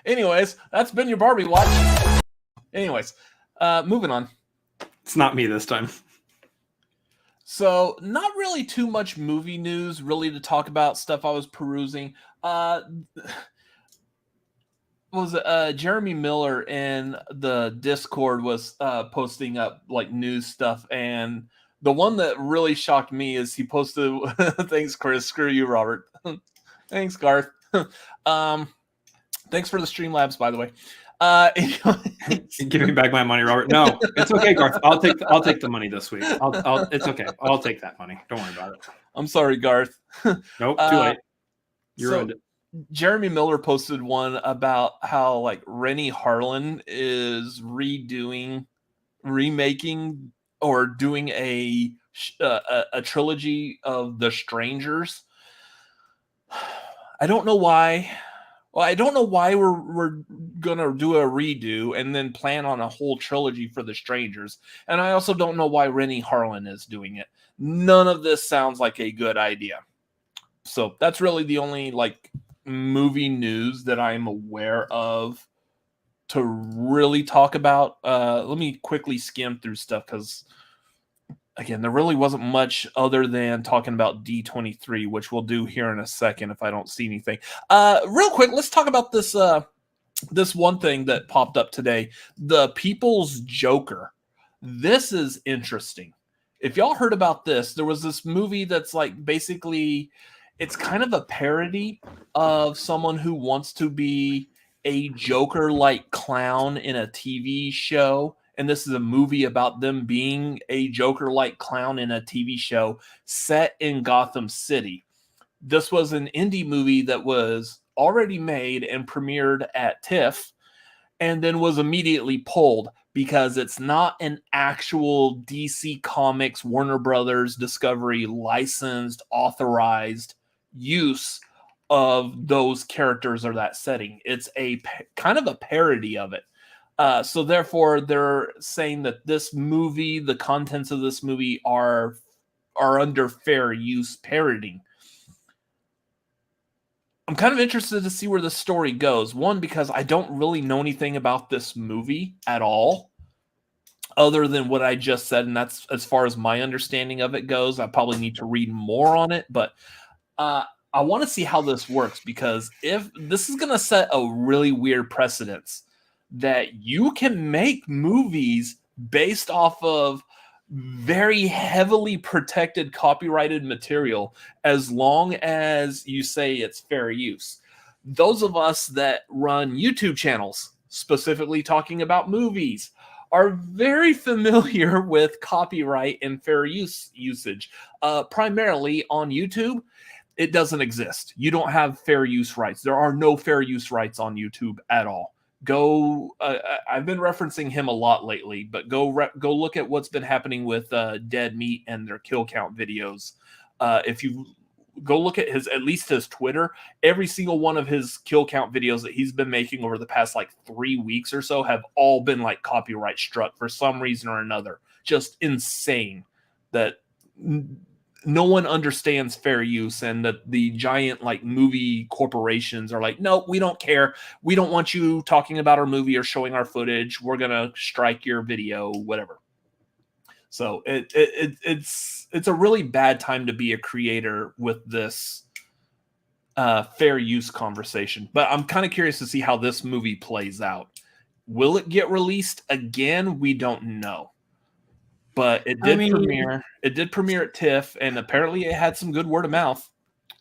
Anyways, that's been your Barbie watch. Anyways, moving on. It's not me this time. So, not really too much movie news really to talk about. Stuff I was perusing. Jeremy Miller in the Discord was posting up like news stuff, and the one that really shocked me is he posted thanks Chris, screw you Robert. Thanks Garth. Thanks for the Streamlabs, by the way. Give me back my money, Robert. No, it's okay, Garth. I'll take the money this week. It's okay. I'll take that money. Don't worry about it. I'm sorry, Garth. Nope, too late. You ruined it. Jeremy Miller posted one about how like Rennie Harlan is remaking or doing a trilogy of The Strangers. I don't know why Well, I don't know why we're gonna do a redo and then plan on a whole trilogy for The Strangers, and I also don't know why Rennie Harlan is doing it. None of this sounds like a good idea. So that's really the only like movie news that I'm aware of to really talk about. Let me quickly skim through stuff because again, there really wasn't much other than talking about D23, which we'll do here in a second if I don't see anything. Real quick, let's talk about this this one thing that popped up today, the People's Joker. This is interesting. If y'all heard about this, there was this movie that's like basically it's kind of a parody of someone who wants to be a Joker-like clown in a TV show. And this is a movie about them being a Joker-like clown in a TV show set in Gotham City. This was an indie movie that was already made and premiered at TIFF and then was immediately pulled because it's not an actual DC Comics, Warner Brothers, Discovery licensed, authorized use of those characters or that setting. It's a kind of a parody of it. So therefore, they're saying that this movie, the contents of this movie are under fair use parodying. I'm kind of interested to see where the story goes. One, because I don't really know anything about this movie at all, other than what I just said, and that's as far as my understanding of it goes. I probably need to read more on it, but I want to see how this works, because if this is going to set a really weird precedence that you can make movies based off of very heavily protected copyrighted material as long as you say it's fair use. Those of us that run YouTube channels specifically talking about movies are very familiar with copyright and fair use usage. Primarily on YouTube, it doesn't exist. You don't have fair use rights. There are no fair use rights on YouTube at all. Go. I've been referencing him a lot lately, but go look at what's been happening with Dead Meat and their kill count videos. If you go look at at least his Twitter, every single one of his kill count videos that he's been making over the past like 3 weeks or so have all been like copyright struck for some reason or another. Just insane that no one understands fair use, and that the giant like movie corporations are like, no, we don't care. We don't want you talking about our movie or showing our footage. We're going to strike your video, whatever. So it's a really bad time to be a creator with this fair use conversation. But I'm kind of curious to see how this movie plays out. Will it get released again? We don't know. But it did premiere. It did premiere at TIFF, and apparently it had some good word of mouth.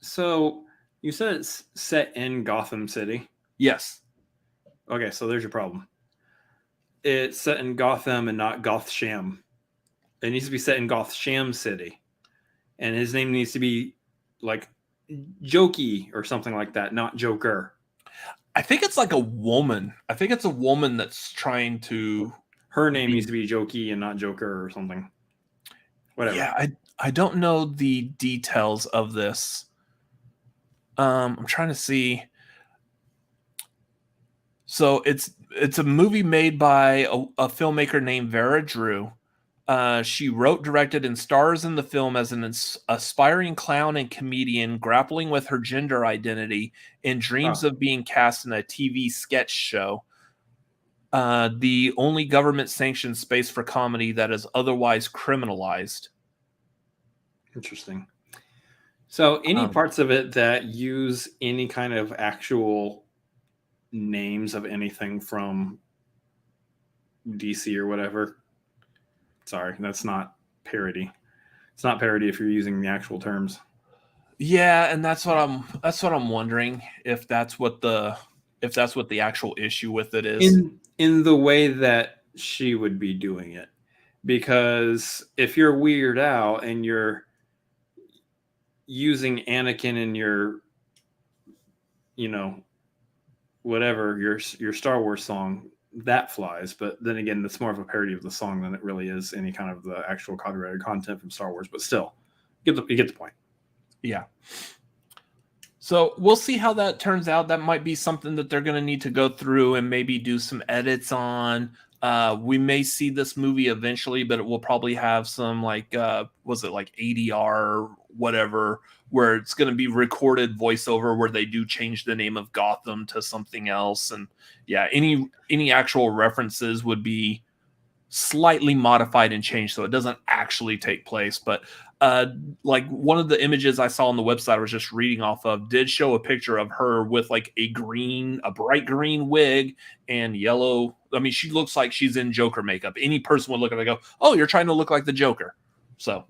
So you said it's set in Gotham City. Yes. Okay, so there's your problem. It's set in Gotham and not Gothsham. It needs to be set in Gothsham City, and his name needs to be like Jokey or something like that, not Joker. I think it's like a woman. I think it's a woman that's trying to. Her name needs to be Jokey and not Joker or something. Whatever. Yeah, I don't know the details of this. I'm trying to see. So it's a movie made by a filmmaker named Vera Drew. She wrote, directed, and stars in the film as an aspiring clown and comedian grappling with her gender identity and dreams of being cast in a TV sketch show. The only government-sanctioned space for comedy that is otherwise criminalized. Interesting. So any parts of it that use any kind of actual names of anything from DC or whatever. Sorry, that's not parody. It's not parody if you're using the actual terms. Yeah, and that's what I'm wondering if that's what the actual issue with it is. In the way that she would be doing it. Because if you're Weird Al and you're using Anakin in your, whatever, your Star Wars song, that flies. But then again, that's more of a parody of the song than it really is any kind of the actual copyrighted content from Star Wars. But still, you get the point. Yeah. So we'll see how that turns out. That might be something that they're going to need to go through and maybe do some edits on. We may see this movie eventually, but it will probably have some was it like ADR or whatever, where it's going to be recorded voiceover where they do change the name of Gotham to something else. And yeah, any actual references would be slightly modified and changed so it doesn't actually take place. But like one of the images I saw on the website I was just reading off of did show a picture of her with like a bright green wig and yellow. I mean, she looks like she's in Joker makeup. Any person would look at it and go, oh, you're trying to look like the Joker. So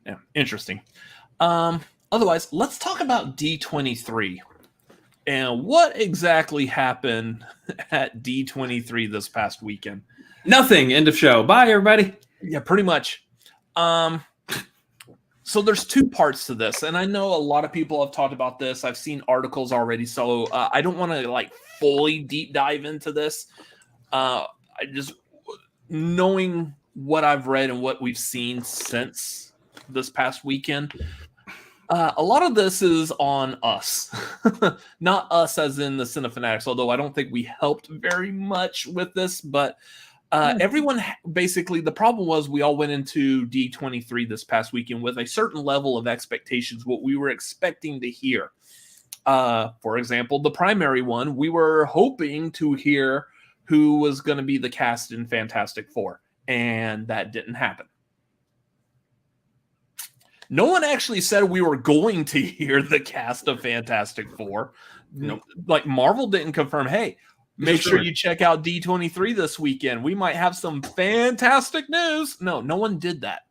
yeah, interesting. Otherwise, let's talk about D23 and what exactly happened at D23 this past weekend. Nothing. End of show. Bye, everybody. Yeah, pretty much. So there's two parts to this, and I know a lot of people have talked about this. I've seen articles already, so I don't want to like fully deep dive into this. I just knowing what I've read and what we've seen since this past weekend. A lot of this is on us, not us as in the Cinefanatics, although I don't think we helped very much with this, but everyone basically, the problem was we all went into D23 this past weekend with a certain level of expectations, what we were expecting to hear. For example, the primary one, we were hoping to hear who was going to be the cast in Fantastic Four, and that didn't happen. No one actually said we were going to hear the cast of Fantastic Four. Nope. Like Marvel didn't confirm, hey, make sure you check out D23 this weekend. We might have some fantastic news. No one did that.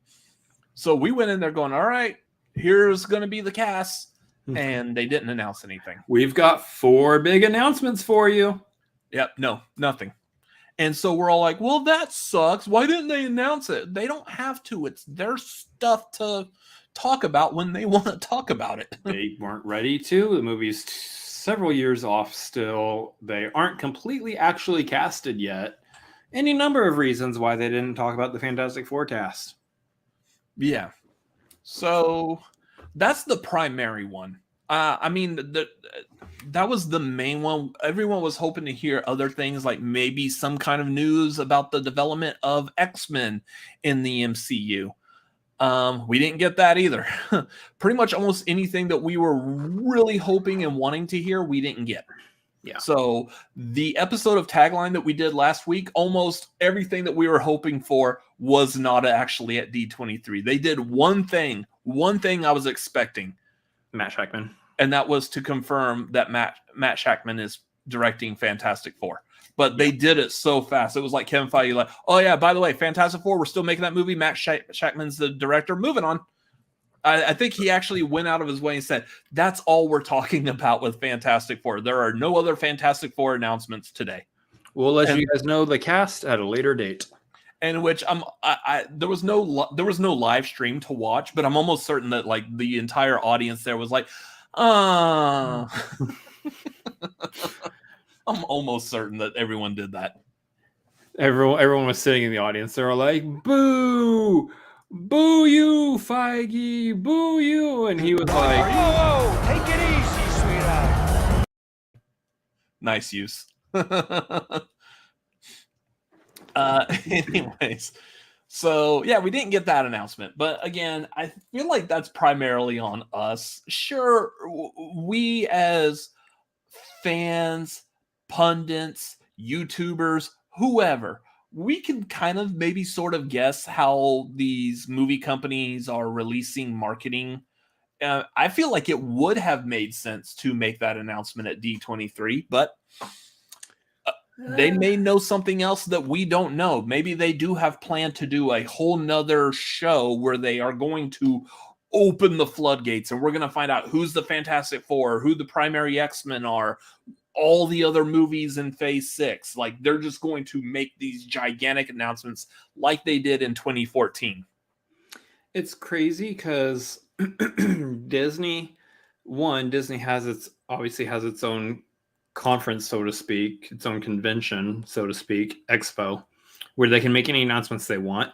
So we went in there going, all right, here's going to be the cast. And they didn't announce anything. We've got 4 big announcements for you. Yep, no, nothing. And so we're all like, well, that sucks. Why didn't they announce it? They don't have to. It's their stuff to talk about when they want to talk about it. They weren't ready to. The movie's several years off still. They aren't completely actually casted yet. Any number of reasons why they didn't talk about the Fantastic Four cast. Yeah. So that's the primary one. I mean, that was the main one. Everyone was hoping to hear other things, like maybe some kind of news about the development of X-Men in the MCU. We didn't get that either. Pretty much almost anything that we were really hoping and wanting to hear, we didn't get. Yeah. So the episode of Tagline that we did last week, almost everything that we were hoping for was not actually at D23. They did one thing I was expecting. Matt Shakman. And that was to confirm that Matt Shakman is directing Fantastic Four. But they did it so fast. It was like Kevin Feige, like, oh yeah, by the way, Fantastic Four, we're still making that movie. Matt Shakman's the director. Moving on. I think he actually went out of his way and said, that's all we're talking about with Fantastic Four. There are no other Fantastic Four announcements today. We'll let you guys know the cast at a later date. In which there was no live stream to watch, but I'm almost certain that like the entire audience there was like, I'm almost certain that everyone did that. Everyone was sitting in the audience. They were like, boo! Boo you, Feige! Boo you! And he was like, whoa, take it easy, sweetheart. Nice use. Anyways, so yeah, we didn't get that announcement, but again, I feel like that's primarily on us. Sure, we as fans, pundits, YouTubers, whoever, we can kind of maybe sort of guess how these movie companies are releasing marketing. I feel like it would have made sense to make that announcement at D23, but they may know something else that we don't know. Maybe they do have planned to do a whole nother show where they are going to open the floodgates and we're going to find out who's the Fantastic Four, who the primary X-Men are, all the other movies in Phase 6. Like they're just going to make these gigantic announcements like they did in 2014. it's crazy because Disney obviously has its own conference, so to speak, its own convention, so to speak, expo, where they can make any announcements they want.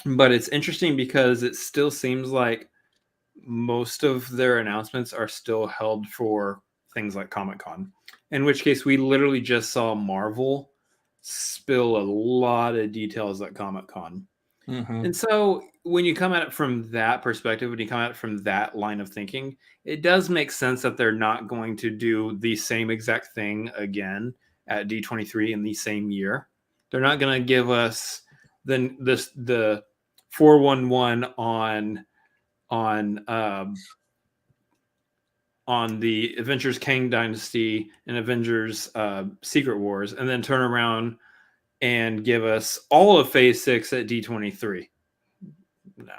But it's interesting because it still seems like most of their announcements are still held for things like Comic-Con, in which case we literally just saw Marvel spill a lot of details at Comic-Con. Mm-hmm. And so when you come at it from that perspective, when you come at it from that line of thinking, it does make sense that they're not going to do the same exact thing again at D23 in the same year. They're not going to give us the 411 on the Avengers Kang Dynasty and Avengers Secret Wars, and then turn around and give us all of Phase 6 at D23. No.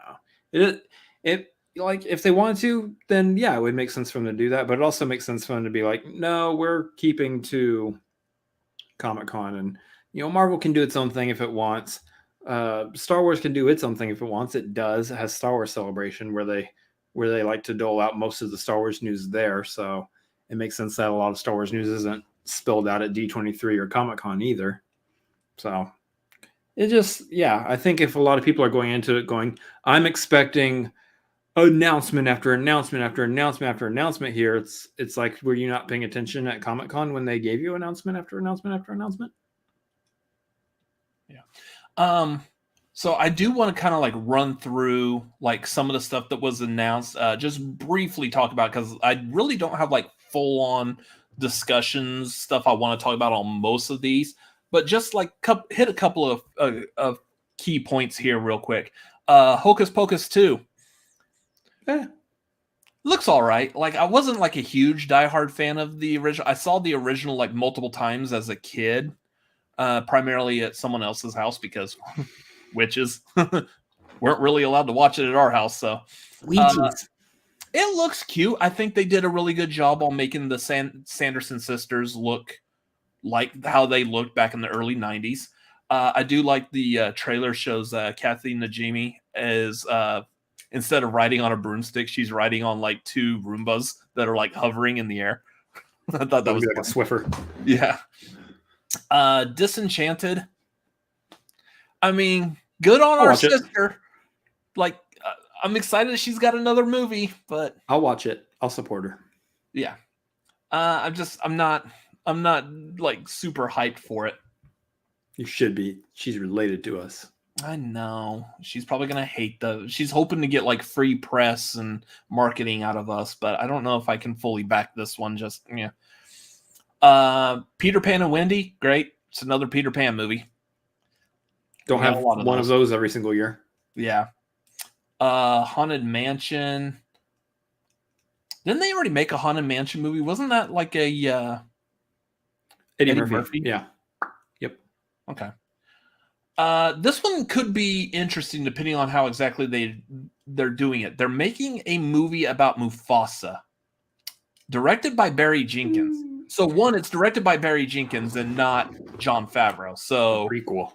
It like, if they wanted to, then yeah, it would make sense for them to do that, but it also makes sense for them to be like, no, we're keeping to Comic-Con, and Marvel can do its own thing if it wants. Star Wars can do its own thing if it wants. It does. It has Star Wars Celebration where they like to dole out most of the Star Wars news there. So it makes sense that a lot of Star Wars news isn't spilled out at D23 or Comic-Con either. So it just, yeah, I think if a lot of people are going into it going, I'm expecting announcement after announcement after announcement after announcement here, it's like, were you not paying attention at Comic-Con when they gave you announcement after announcement after announcement? Yeah. So I do want to kind of like run through like some of the stuff that was announced, just briefly talk about, because I really don't have like full on discussions stuff I want to talk about on most of these, but just like hit a couple of key points here real quick. Hocus Pocus 2. Looks all right. Like, I wasn't like a huge diehard fan of the original. I saw the original like multiple times as a kid, primarily at someone else's house because witches weren't really allowed to watch it at our house. So it looks cute. I think they did a really good job on making the Sanderson sisters look like how they looked back in the early 90s. I do like the trailer shows Kathy Najimy as instead of riding on a broomstick, she's riding on like two Roombas that are like hovering in the air. I thought that was like a Swiffer. Yeah. Disenchanted. I mean, good on our sister. Like, I'm excited she's got another movie, but I'll watch it. I'll support her. Yeah. I'm not like super hyped for it. You should be. She's related to us. I know. She's probably going to hate she's hoping to get like free press and marketing out of us, but I don't know if I can fully back this one. Just, yeah. Peter Pan and Wendy. Great. It's another Peter Pan movie. Don't have one of those every single year. Yeah. Haunted Mansion. Didn't they already make a Haunted Mansion movie? Wasn't that like a Eddie Murphy? Yeah. Yep. Okay. This one could be interesting depending on how exactly they're doing it. They're making a movie about Mufasa, directed by Barry Jenkins. So one, it's directed by Barry Jenkins and not Jon Favreau. So prequel.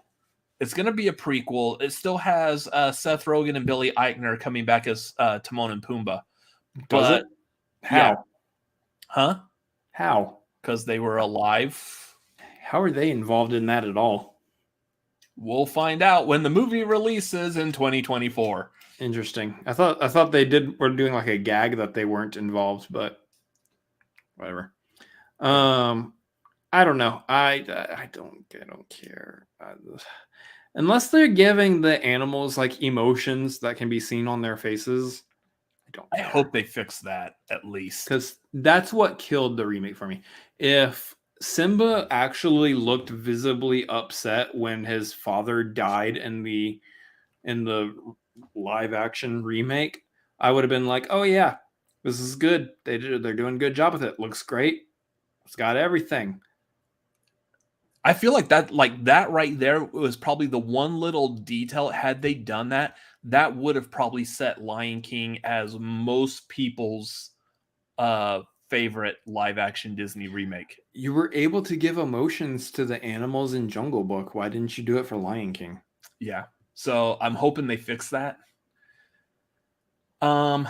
It's going to be a prequel. It still has Seth Rogen and Billy Eichner coming back as Timon and Pumbaa. Does it? How? Yeah. Huh? How? Because they were alive. How are they involved in that at all? We'll find out when the movie releases in 2024. Interesting. I thought were doing like a gag that they weren't involved, but whatever. I don't know. I don't care. Unless they're giving the animals like emotions that can be seen on their faces, I hope they fix that at least, because that's what killed the remake for me. If Simba actually looked visibly upset when his father died in the live action remake, I would have been like, oh yeah, this is good. They're doing a good job with it. Looks great. It's got everything. I feel like that right there was probably the one little detail. Had they done that, that would have probably set Lion King as most people's favorite live action Disney remake. You were able to give emotions to the animals in Jungle Book. Why didn't you do it for Lion King? Yeah. So I'm hoping they fix that. I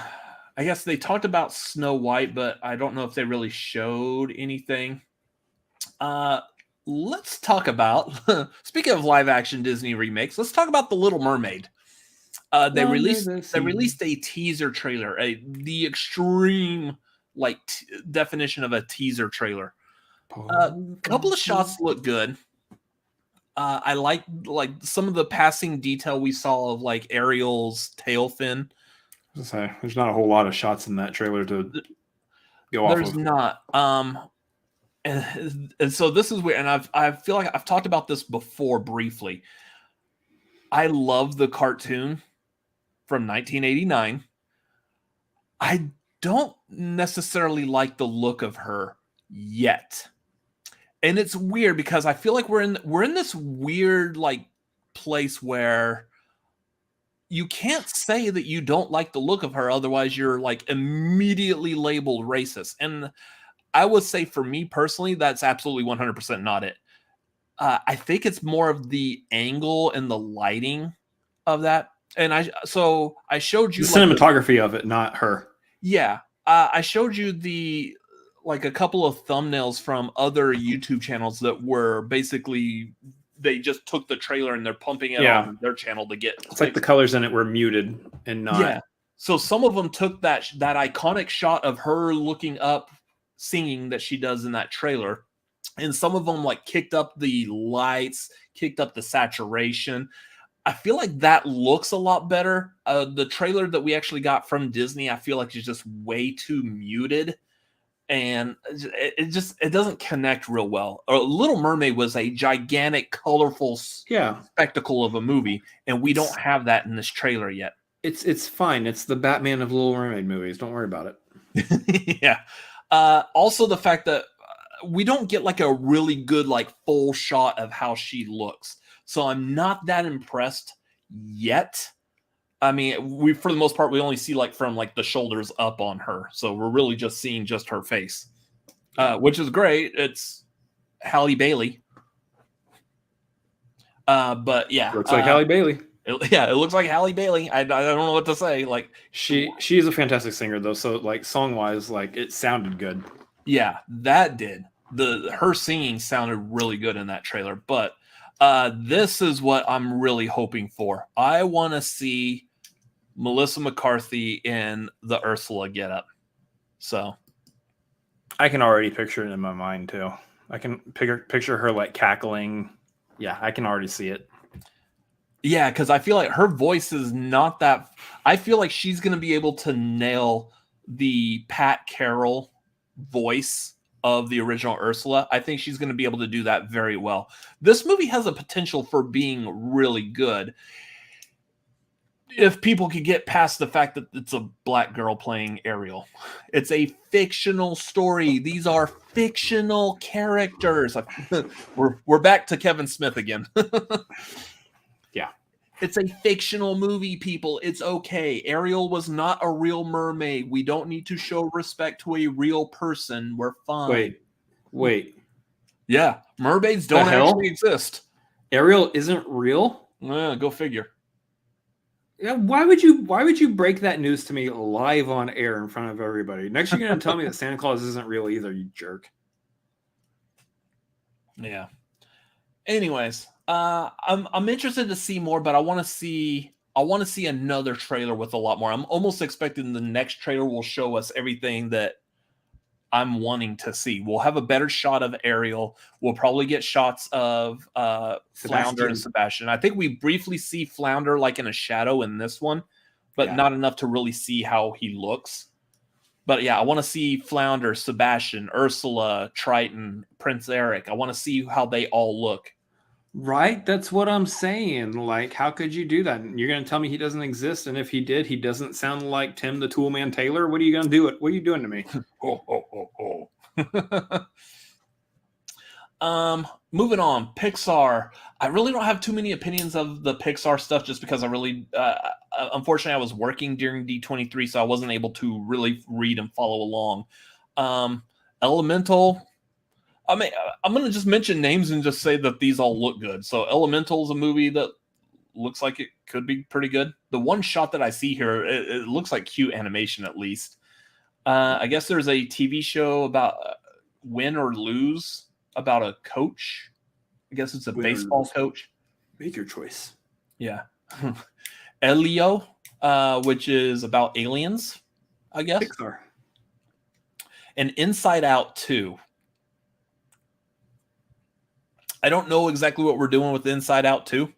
guess they talked about Snow White, but I don't know if they really showed anything. Let's talk about, speaking of live action Disney remakes, let's talk about The Little Mermaid. They released a teaser trailer, the extreme definition of a teaser trailer. A couple of shots look good. I like some of the passing detail we saw of like Ariel's tail fin. There's not a whole lot of shots in that trailer to go off of. There's not. And so this is weird, and I feel like I've talked about this before briefly. I love the cartoon from 1989. I don't necessarily like the look of her yet. And it's weird because I feel like we're in this weird like place where you can't say that you don't like the look of her, otherwise you're like immediately labeled racist. And I would say for me personally, that's absolutely 100% not it. I think it's more of the angle and the lighting of that. And I showed you the cinematography of it, not her. Yeah. I showed you a couple of thumbnails from other YouTube channels that were basically, they just took the trailer and they're pumping it on their channel to get. It's like the colors in it were muted and not. Yeah. So some of them took that iconic shot of her looking up, singing that she does in that trailer. And some of them like kicked up the lights, kicked up the saturation. I feel like that looks a lot better. The trailer that we actually got from Disney, I feel like is just way too muted. And it doesn't connect real well. Little Mermaid was a gigantic, colorful spectacle of a movie, and we don't have that in this trailer yet. It's fine. It's the Batman of Little Mermaid movies. Don't worry about it. Yeah. Also, the fact that we don't get like a really good like full shot of how she looks, so I'm not that impressed yet. I mean, for the most part, we only see like from like the shoulders up on her. So we're really just seeing just her face, which is great. It's Halle Bailey. But yeah. Looks like Halle Bailey. It looks like Halle Bailey. I don't know what to say. Like she is a fantastic singer though. So like song wise, like it sounded good. Yeah, that did. Her singing sounded really good in that trailer. But this is what I'm really hoping for. I want to see Melissa McCarthy in the Ursula getup. So I can already picture it in my mind too. I can picture her like cackling. Yeah, I can already see it. Yeah, because I feel like her voice is not that. I feel like she's going to be able to nail the Pat Carroll voice of the original Ursula. I think she's going to be able to do that very well. This movie has a potential for being really good if people could get past the fact that it's a black girl playing Ariel. It's a fictional story. These are fictional characters. We're back to Kevin Smith again. Yeah. It's a fictional movie, people. It's okay. Ariel was not a real mermaid. We don't need to show respect to a real person. We're fine. Wait. Yeah, mermaids don't actually exist. Ariel isn't real? Yeah, go figure. Yeah, why would you break that news to me live on air in front of everybody? Next you're going to tell me that Santa Claus isn't real either, you jerk. Yeah. Anyways, I'm interested to see more, but I want to see another trailer with a lot more. I'm almost expecting the next trailer will show us everything that I'm wanting to see. We'll have a better shot of Ariel. We'll probably get shots of Flounder and Sebastian. I think we briefly see Flounder like in a shadow in this one, but not enough to really see how he looks. But yeah, I want to see Flounder, Sebastian, Ursula, Triton, Prince Eric. I want to see how they all look. Right? That's what I'm saying. Like, how could you do that? You're going to tell me he doesn't exist, and if he did, he doesn't sound like Tim the Toolman Taylor? What are you going to do? What are you doing to me? Moving on, Pixar. I really don't have too many opinions of the Pixar stuff just because I really, unfortunately, I was working during D23, so I wasn't able to really read and follow along. Elemental. I mean, I'm going to just mention names and just say that these all look good. So Elemental is a movie that looks like it could be pretty good. The one shot that I see here, it looks like cute animation at least. I guess there's a TV show about Win or Lose about a coach. I guess it's a baseball coach. Make your choice. Yeah. Elio, which is about aliens, I guess. Pixar. And Inside Out 2. I don't know exactly what we're doing with Inside Out 2.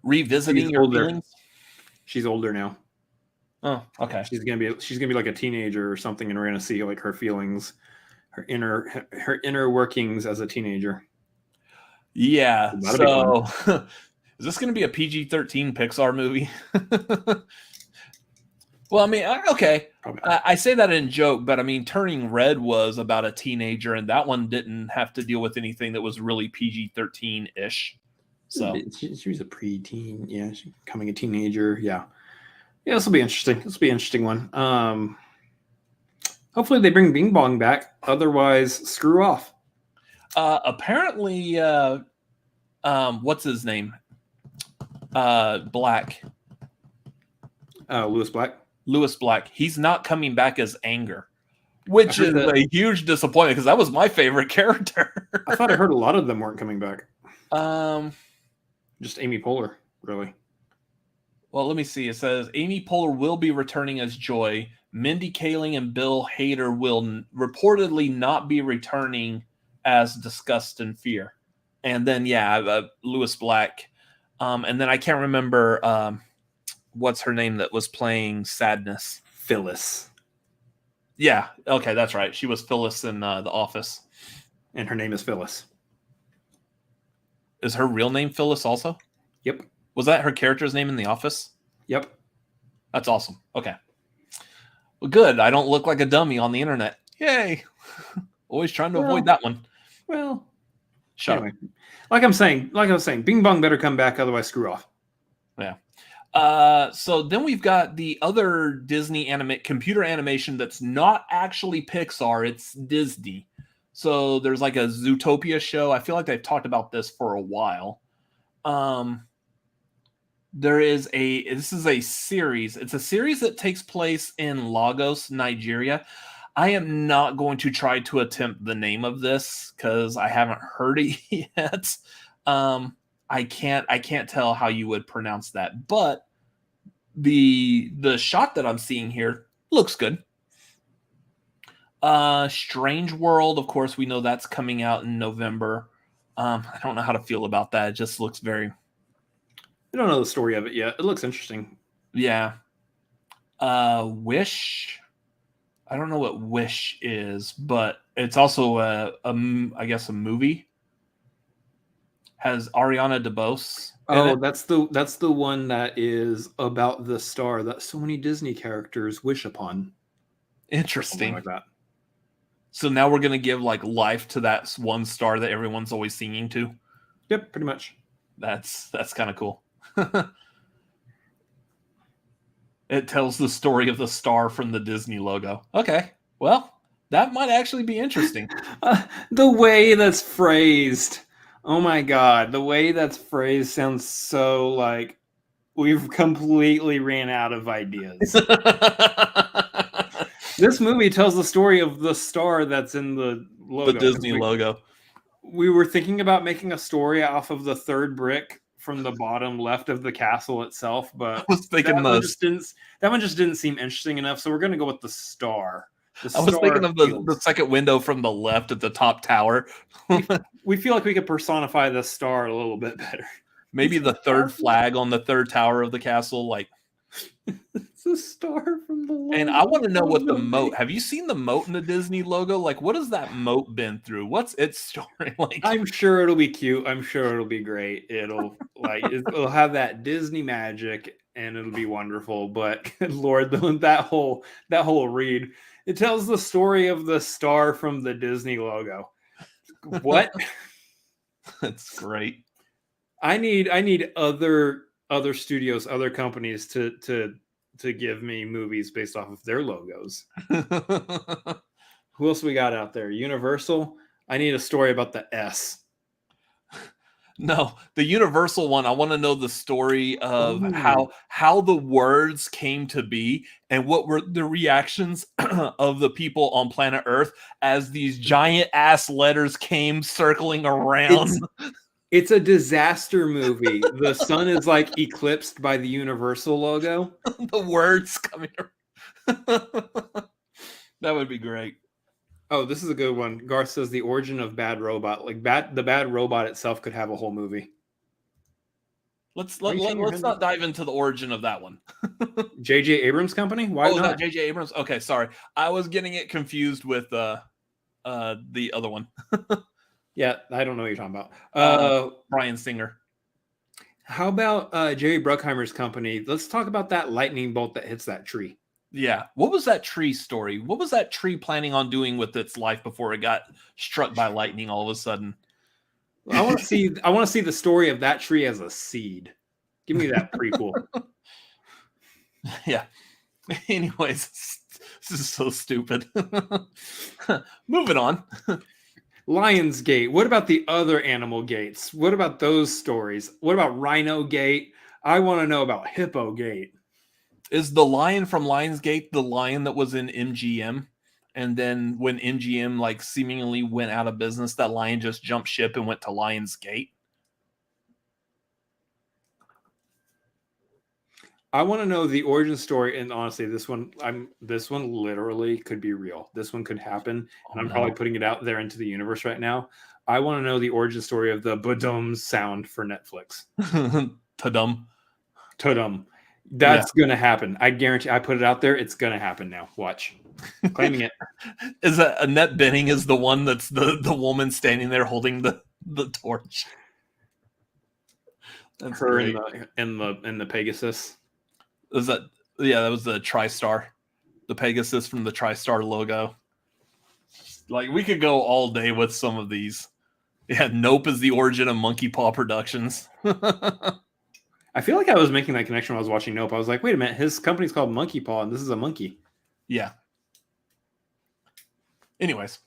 Revisiting your feelings. She's older now. Oh, okay. She's gonna be like a teenager or something, and we're gonna see like her feelings, her inner workings as a teenager. Yeah. So, is this gonna be a PG-13 Pixar movie? Well, I mean, okay. I say that in joke, but I mean, Turning Red was about a teenager, and that one didn't have to deal with anything that was really PG-13-ish. So she was a preteen, yeah. She's becoming a teenager, yeah. This will be interesting. This will be an interesting one. Hopefully they bring Bing Bong back. Otherwise, screw off. Apparently, what's his name? Black. Lewis Black. Lewis Black. He's not coming back as Anger, which is a huge disappointment because that was my favorite character. I thought I heard a lot of them weren't coming back. Just Amy Poehler, really. Well, let me see. It says Amy Poehler will be returning as Joy. Mindy Kaling and Bill Hader will reportedly not be returning as Disgust and Fear. And then, Lewis Black. And then I can't remember what's her name that was playing Sadness. Phyllis. Yeah. Okay, that's right. She was Phyllis in The Office. And her name is Phyllis. Is her real name Phyllis also? Yep. Was that her character's name in The Office? Yep. That's awesome. Okay. Well, good. I don't look like a dummy on the internet. Yay. Always trying to avoid that one. Well, shut anyway. Like I was saying, Bing Bong better come back, otherwise screw off. Yeah. So then we've got the other Disney computer animation that's not actually Pixar, it's Disney. So there's like a Zootopia show. I feel like they've talked about this for a while. This is a series. It's a series that takes place in Lagos, Nigeria. I am not going to try to attempt the name of this because I haven't heard it yet. I can't tell how you would pronounce that, but the shot that I'm seeing here looks good. Strange World, of course, we know that's coming out in November. I don't know how to feel about that. It just looks very... I don't know the story of it yet. It looks interesting. Yeah. Wish. I don't know what Wish is, but it's also I guess a movie. Has Ariana DeBose. Oh, that's the one that is about the star that so many Disney characters wish upon. Interesting. Something like that. So now we're gonna give like life to that one star that everyone's always singing to. Yep, pretty much. That's kind of cool. It tells the story of the star from the Disney logo. Okay, well, that might actually be interesting. The way that's phrased. Oh my god, the way that's phrased sounds so like we've completely ran out of ideas. This movie tells the story of the star that's in the logo. The Disney logo. We were thinking about making a story off of the third brick from the bottom left of the castle itself, but I was thinking that one just didn't seem interesting enough, so we're going to go with the star. I was thinking of the second window from the left at the top tower. We feel like we could personify the star a little bit better. Maybe the third flag on the third tower of the castle, like it's a star from the logo. And I want to know what the moat. Have you seen the moat in the Disney logo? Like, what has that moat been through? What's its story like? I'm sure it'll be cute. I'm sure it'll be great. It'll it'll have that Disney magic, and it'll be wonderful. But good Lord, that whole read, it tells the story of the star from the Disney logo. What? That's great. I need other studios, other companies to give me movies based off of their logos. Who else we got out there? Universal. I need a story about the S. No, the Universal one. I want to know the story of how the words came to be and what were the reactions of the people on planet Earth as these giant ass letters came circling around. It's a disaster movie. The sun is like eclipsed by the Universal logo. The words coming. That would be great. Oh, this is a good one. Garth says the origin of Bad Robot. Like the Bad Robot itself could have a whole movie. Let's not dive into the origin of that one. J.J. Abrams Company? Why not? That J.J. Abrams? Okay, sorry. I was getting it confused with the other one. Yeah, I don't know what you're talking about. Bryan Singer. How about Jerry Bruckheimer's company? Let's talk about that lightning bolt that hits that tree. Yeah. What was that tree story? What was that tree planning on doing with its life before it got struck by lightning all of a sudden? I want to see the story of that tree as a seed. Give me that prequel. Yeah. Anyways, this is so stupid. Moving on. Lionsgate. What about the other animal gates? What about those stories? What about Rhino Gate? I want to know about Hippo Gate. Is the lion from Lionsgate the lion that was in MGM? And then when MGM like seemingly went out of business, that lion just jumped ship and went to Lionsgate? I want to know the origin story, and honestly, this one literally could be real. This one could happen, and I'm probably putting it out there into the universe right now. I want to know the origin story of the Badum sound for Netflix. Tudum. That's gonna happen. I guarantee. I put it out there. It's gonna happen now. Watch. Claiming it. Is that Annette Bening is the one that's the woman standing there holding the torch? That's her great. in the Pegasus. Was that? Yeah, that was the TriStar, the Pegasus from the TriStar logo. Like we could go all day with some of these. Yeah, Nope is the origin of Monkey Paw Productions. I feel like I was making that connection when I was watching Nope. I was like, wait a minute, his company's called Monkey Paw, and this is a monkey. Yeah. Anyways,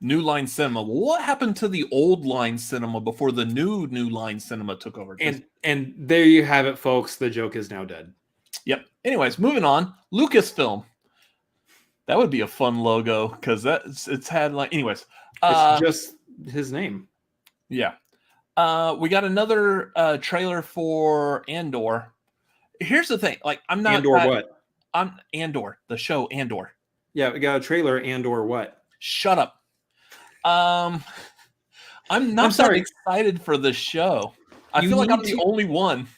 New Line Cinema. What happened to the old Line Cinema before the new Line Cinema took over? And there you have it, folks. The joke is now dead. Yep. Anyways, moving on. Lucasfilm. That would be a fun logo because it's had like. Anyways, it's just his name. Yeah. We got another trailer for Andor. Here's the thing. Like, I'm not. Andor what? I'm Andor, the show Andor. Yeah, we got a trailer. Andor what? Shut up. I'm not that excited for this show. I feel like I'm the only one.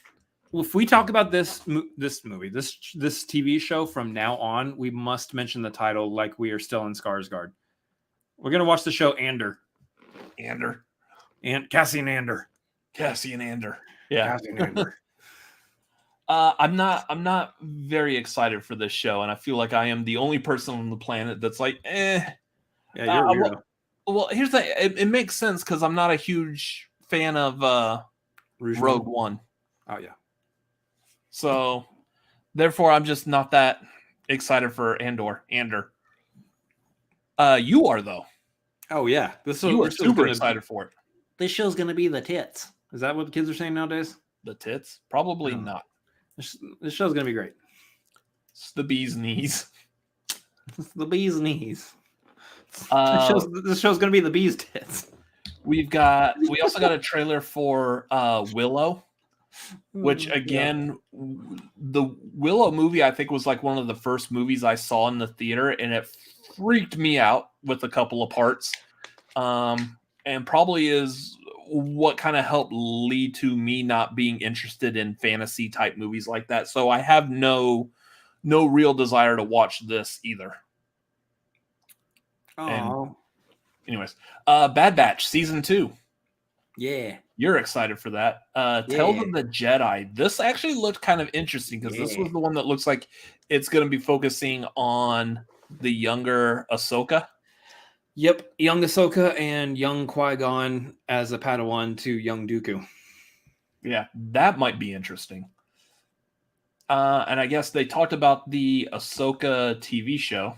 If we talk about this movie, this TV show from now on, we must mention the title like we are still in Skarsgård. We're gonna watch the show Andor. And Cassian Andor. Yeah. Cassian Andor. I'm not very excited for this show, and I feel like I am the only person on the planet that's like, eh. Yeah, you're a hero. Well, here's the. It makes sense because I'm not a huge fan of Rogue One. Oh yeah. So, therefore, I'm just not that excited for Andor. You are though. Oh yeah, You are super excited for it. This show's gonna be the tits. Is that what the kids are saying nowadays? The tits? Probably not. This show's gonna be great. It's the bee's knees. It's the bee's knees. This show's gonna be the bee's tits. We also got a trailer for Willow, which again, the Willow movie I think was like one of the first movies I saw in the theater, and it freaked me out with a couple of parts, and probably is what kind of helped lead to me not being interested in fantasy type movies like that. So I have no real desire to watch this either. Oh, anyways, Bad Batch season 2. Yeah, you're excited for that. Tales of the Jedi. This actually looked kind of interesting because this was the one that looks like it's going to be focusing on the younger Ahsoka. Yep, young Ahsoka and young Qui-Gon as a Padawan to young Dooku. Yeah, that might be interesting. And I guess they talked about the Ahsoka TV show.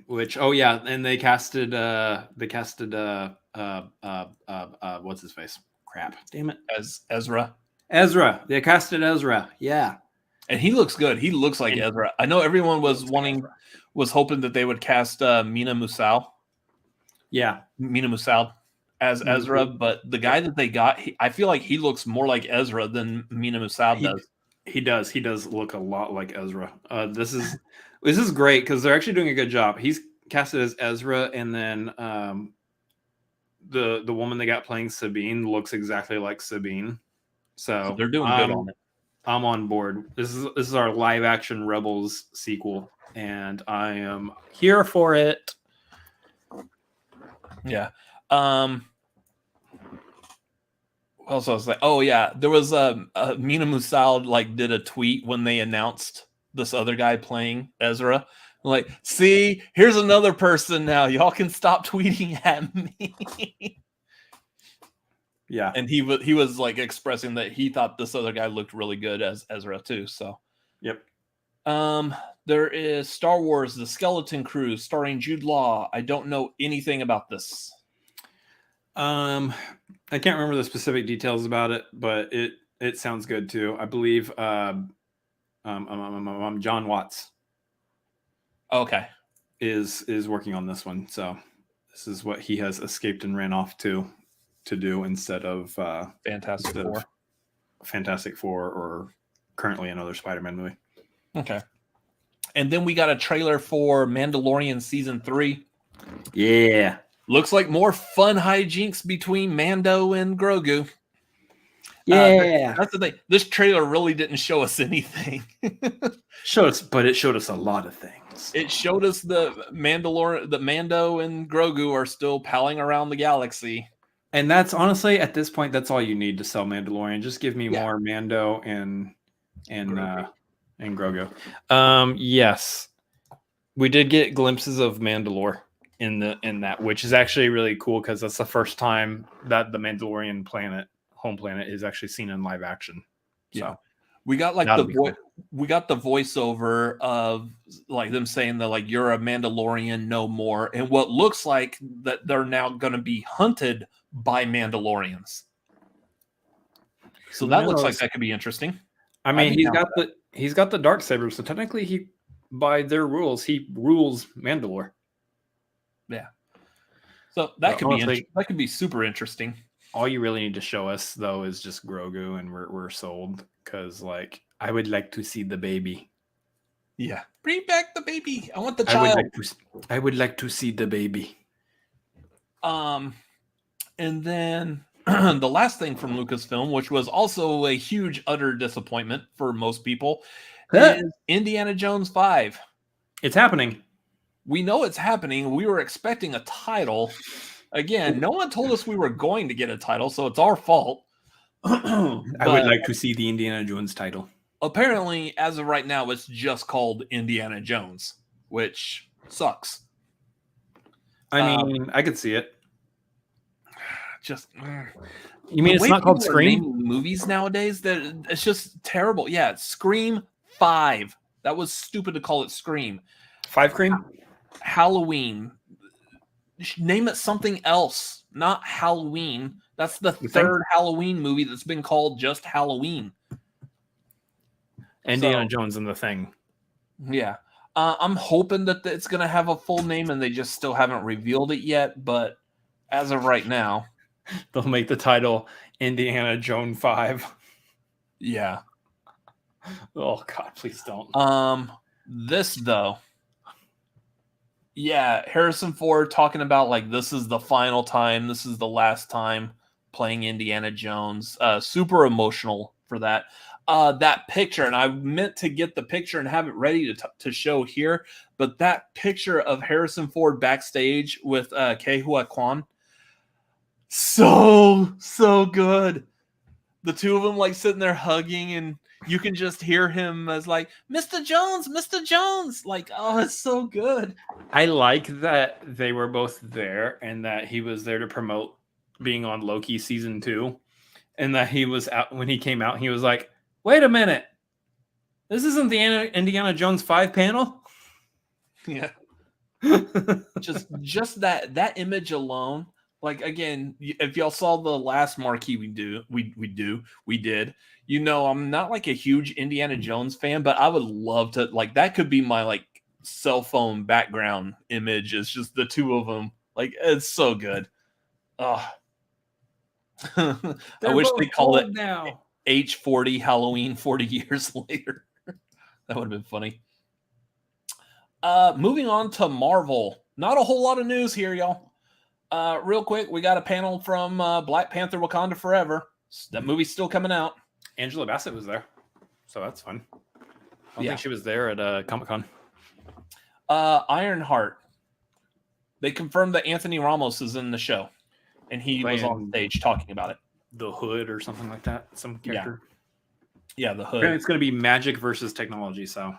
Which, and they casted what's his face? Crap. Damn it. As Ezra. They casted Ezra. Yeah. And he looks good. He looks like Ezra. I know everyone was hoping that they would cast Mina Musaal. Yeah. Mina Musaal. as Ezra, but the guy that they got, I feel like he looks more like Ezra than Mina Moussaoui does. He does. He does look a lot like Ezra. This is great because they're actually doing a good job. He's casted as Ezra, and then the woman they got playing Sabine looks exactly like Sabine. So they're doing good on it. I'm on board. This is our live action Rebels sequel, and I am here for it. Yeah. Also, I was like, oh yeah, there was Mina Moussaoui like did a tweet when they announced this other guy playing Ezra. Like, see, here's another person now. Y'all can stop tweeting at me. Yeah, and he was like expressing that he thought this other guy looked really good as Ezra too. So, yep. There is Star Wars: The Skeleton Crew starring Jude Law. I don't know anything about this. I can't remember the specific details about it, but it sounds good too. I believe John Watts is working on this one, so this is what he has escaped and ran off to do instead of Fantastic Four or currently another Spider-Man movie. Okay. And then we got a trailer for Mandalorian season 3. Yeah. Looks like more fun hijinks between Mando and Grogu. Yeah. That's the thing. This trailer really didn't show us anything. But it showed us a lot of things. It showed us the Mando and Grogu are still palling around the galaxy. And that's honestly, at this point, that's all you need to sell Mandalorian. Just give me more Mando and Grogu. Yes. We did get glimpses of Mandalore in that, which is actually really cool because that's the first time that the Mandalorian home planet is actually seen in live action. So yeah. We got like we got the voiceover of like them saying that like you're a Mandalorian no more, and what looks like that they're now going to be hunted by Mandalorians. So that looks like that could be interesting. I mean, he's got the Darksaber, so technically by their rules he rules Mandalore. Yeah. So that could be super interesting. All you really need to show us though is just Grogu, and we're sold. Because like I would like to see the baby. Yeah, bring back the baby. I want the child. I would like to see the baby. And then the last thing from Lucasfilm, which was also a huge utter disappointment for most people, is Indiana Jones 5. It's happening. We know it's happening. We were expecting a title. Again, no one told us we were going to get a title, so it's our fault. I would like to see the Indiana Jones title. Apparently, as of right now, it's just called Indiana Jones, which sucks. I mean, I could see it. You mean it's not called Scream? Movies nowadays, that it's just terrible. Yeah, it's Scream 5. That was stupid to call it Scream. 5 Cream? Halloween. Name it something else, not Halloween. That's the third Halloween movie that's been called just Halloween. Indiana Jones and the Thing. Yeah. I'm hoping that it's going to have a full name and they just still haven't revealed it yet. But as of right now, they'll make the title Indiana Jones 5. Yeah. Oh, God, please don't. This, though. Yeah, Harrison Ford talking about like this is the final time, this is the last time playing Indiana Jones. Super emotional for that. That picture, and I meant to get the picture and have it ready to show here, but that picture of Harrison Ford backstage with Ke Huy Quan, so good. The two of them like sitting there hugging, and you can just hear him as like, Mr. Jones, like, oh, it's so good. I like that they were both there and that he was there to promote being on Loki season 2, and that he was out when he came out. He was like, wait a minute, this isn't the Indiana Jones 5 panel. Yeah. just that image alone. Like, again, if y'all saw the last marquee we did, you know, I'm not like a huge Indiana Jones fan, but I would love to, like, that could be my like cell phone background image. It's just the two of them. Like, it's so good. Oh, I They're wish both they called it old now. H40 Halloween 40 years later. That would have been funny. Moving on to Marvel. Not a whole lot of news here, y'all. Real quick, we got a panel from Black Panther Wakanda Forever. That movie's still coming out. Angela Bassett was there, so that's fun. I don't Yeah. think she was there at Comic-Con. Ironheart. They confirmed that Anthony Ramos is in the show, and he was on stage talking about it. The Hood or something like that. Some character. Yeah, the Hood. Apparently it's going to be magic versus technology, so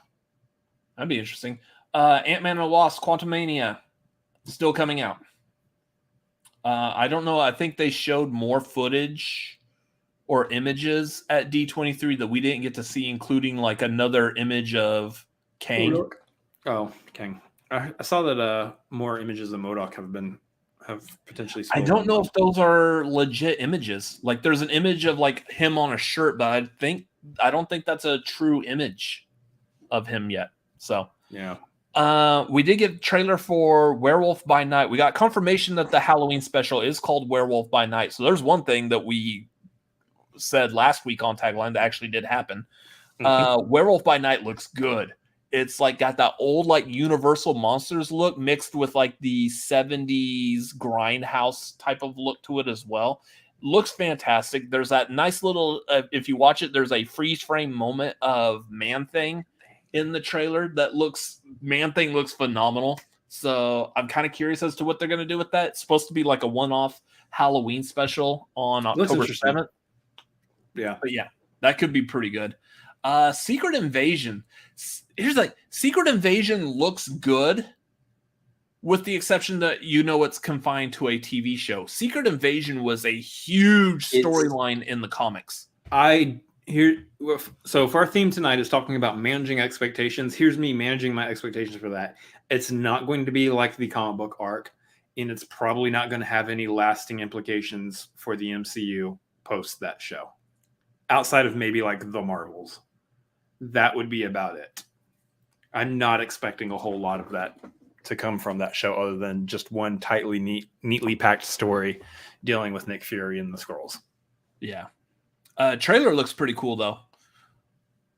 That'd be interesting. Ant-Man and the Wasp: Quantumania still coming out. I don't know. I think they showed more footage or images at D23 that we didn't get to see, including like another image of Kang. Oh, Kang. I saw that more images of MODOK have potentially. I don't know if those are legit images. Like, there's an image of like him on a shirt, but I don't think that's a true image of him yet. So yeah. We did get a trailer for Werewolf by Night. We got confirmation that the Halloween special is called Werewolf by Night. So there's one thing that we said last week on Tagline that actually did happen. Werewolf by Night looks good. It's like got that old like Universal Monsters look mixed with like the 70s grindhouse type of look to it as well. Looks fantastic. There's that nice little, if you watch it, there's a freeze frame moment of Man-Thing in the trailer that Man-Thing looks phenomenal. So I'm kind of curious as to what they're going to do with that. It's supposed to be like a one-off Halloween special on October 7th. Yeah. But yeah, that could be pretty good. Secret Invasion. Secret Invasion looks good, with the exception that it's confined to a TV show. Secret Invasion was a huge storyline in the comics. So if our theme tonight is talking about managing expectations, here's me managing my expectations for that. It's not going to be like the comic book arc, and it's probably not going to have any lasting implications for the MCU post that show. Outside of maybe like the Marvels. That would be about it. I'm not expecting a whole lot of that to come from that show other than just one neatly packed story dealing with Nick Fury and the Skrulls. Yeah. Trailer looks pretty cool though.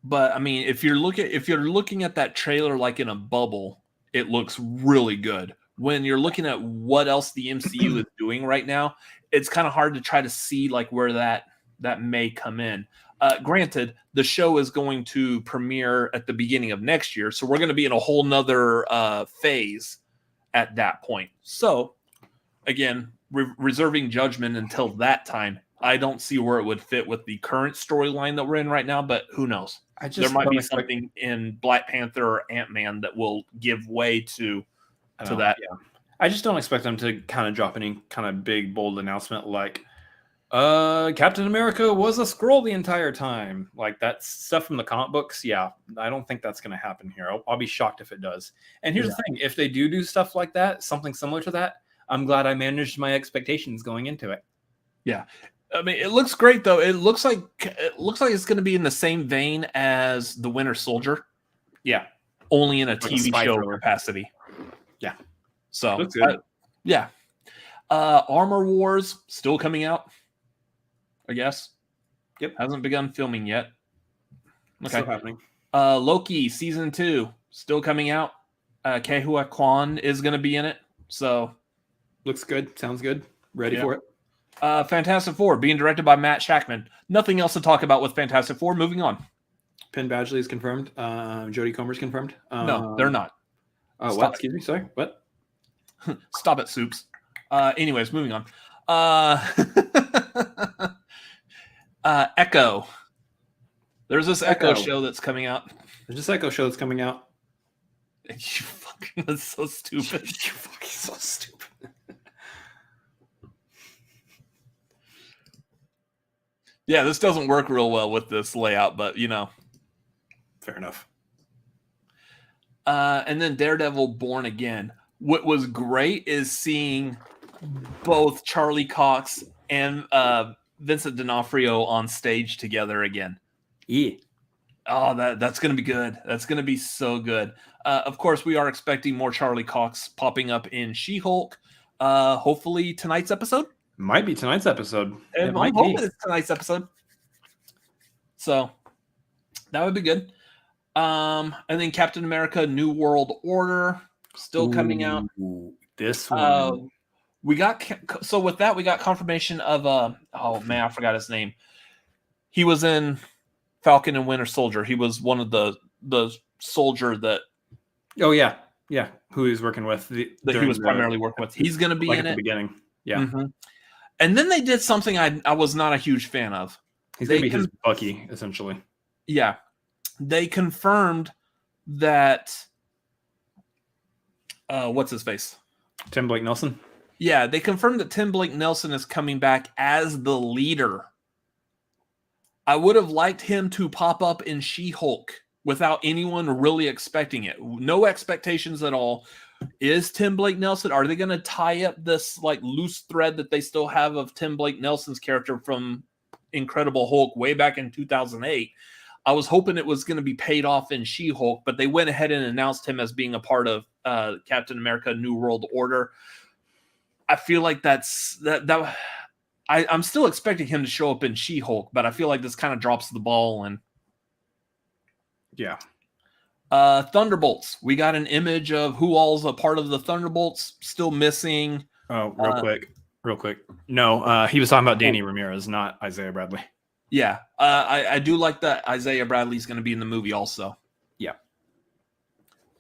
But I mean, if you're looking at that trailer like in a bubble, it looks really good. When you're looking at what else the MCU is doing right now, it's kind of hard to try to see like where that may come in. Granted, the show is going to premiere at the beginning of next year, so we're going to be in a whole nother phase at that point. So, again, reserving judgment until that time. I don't see where it would fit with the current storyline that we're in right now, but who knows? There might be something in Black Panther or Ant-Man that will give way to that. Yeah. I just don't expect them to kind of drop any kind of big, bold announcement like, Captain America was a Skrull the entire time. Like, that stuff from the comic books. Yeah, I don't think that's going to happen here. I'll be shocked if it does. And here's the thing. If they do stuff like that, something similar to that, I'm glad I managed my expectations going into it. Yeah. I mean, it looks great, though. It looks like it's going to be in the same vein as The Winter Soldier. Yeah. Only in a TV show capacity. Yeah. So, looks good. Yeah. Armor Wars still coming out, I guess. Yep. Hasn't begun filming yet. Okay. Still happening. Loki season 2 still coming out. Kehua Kwan is going to be in it. So looks good. Sounds good. Ready for it. Fantastic Four being directed by Matt Shackman. Nothing else to talk about with Fantastic Four. Moving on. Penn Badgley is confirmed. Jodie Comer's confirmed. No, they're not. What? Excuse me. Sorry. What? Stop it, Soups. Anyways, moving on. Echo. There's this Echo show that's coming out. You fucking, that's so stupid. You're fucking so stupid. Yeah, this doesn't work real well with this layout, but fair enough. And then Daredevil Born Again. What was great is seeing both Charlie Cox and Vincent D'Onofrio on stage together again. Yeah. Oh, that's going to be good. That's going to be so good. Of course, we are expecting more Charlie Cox popping up in She-Hulk. Hopefully tonight's episode. Might be tonight's episode. And I'm hoping it's tonight's episode. So that would be good. And then Captain America: New World Order still coming out. This one. We got with that we got confirmation of oh man, I forgot his name. He was in Falcon and Winter Soldier. He was one of the soldier that. Oh yeah, who he was working with. That he was primarily working with. He's going to be in at the it. beginning. Yeah. Mm-hmm. And then they did something I was not a huge fan of. He's going to be his Bucky, essentially. Yeah. They confirmed that what's his face? Tim Blake Nelson? Yeah, they confirmed that Tim Blake Nelson is coming back as the leader. I would have liked him to pop up in She-Hulk without anyone really expecting it. No expectations at all. Is Tim Blake Nelson? Are they going to tie up this like loose thread that they still have of Tim Blake Nelson's character from Incredible Hulk way back in 2008? I was hoping it was going to be paid off in She-Hulk, but they went ahead and announced him as being a part of Captain America: New World Order. I feel like I'm still expecting him to show up in She-Hulk, but I feel like this kind of drops the ball. And yeah. Thunderbolts. We got an image of who all's a part of the Thunderbolts. Still missing. Oh, real quick. No, he was talking about Danny Ramirez, not Isaiah Bradley. Yeah, I do like that Isaiah Bradley's going to be in the movie also. Yeah.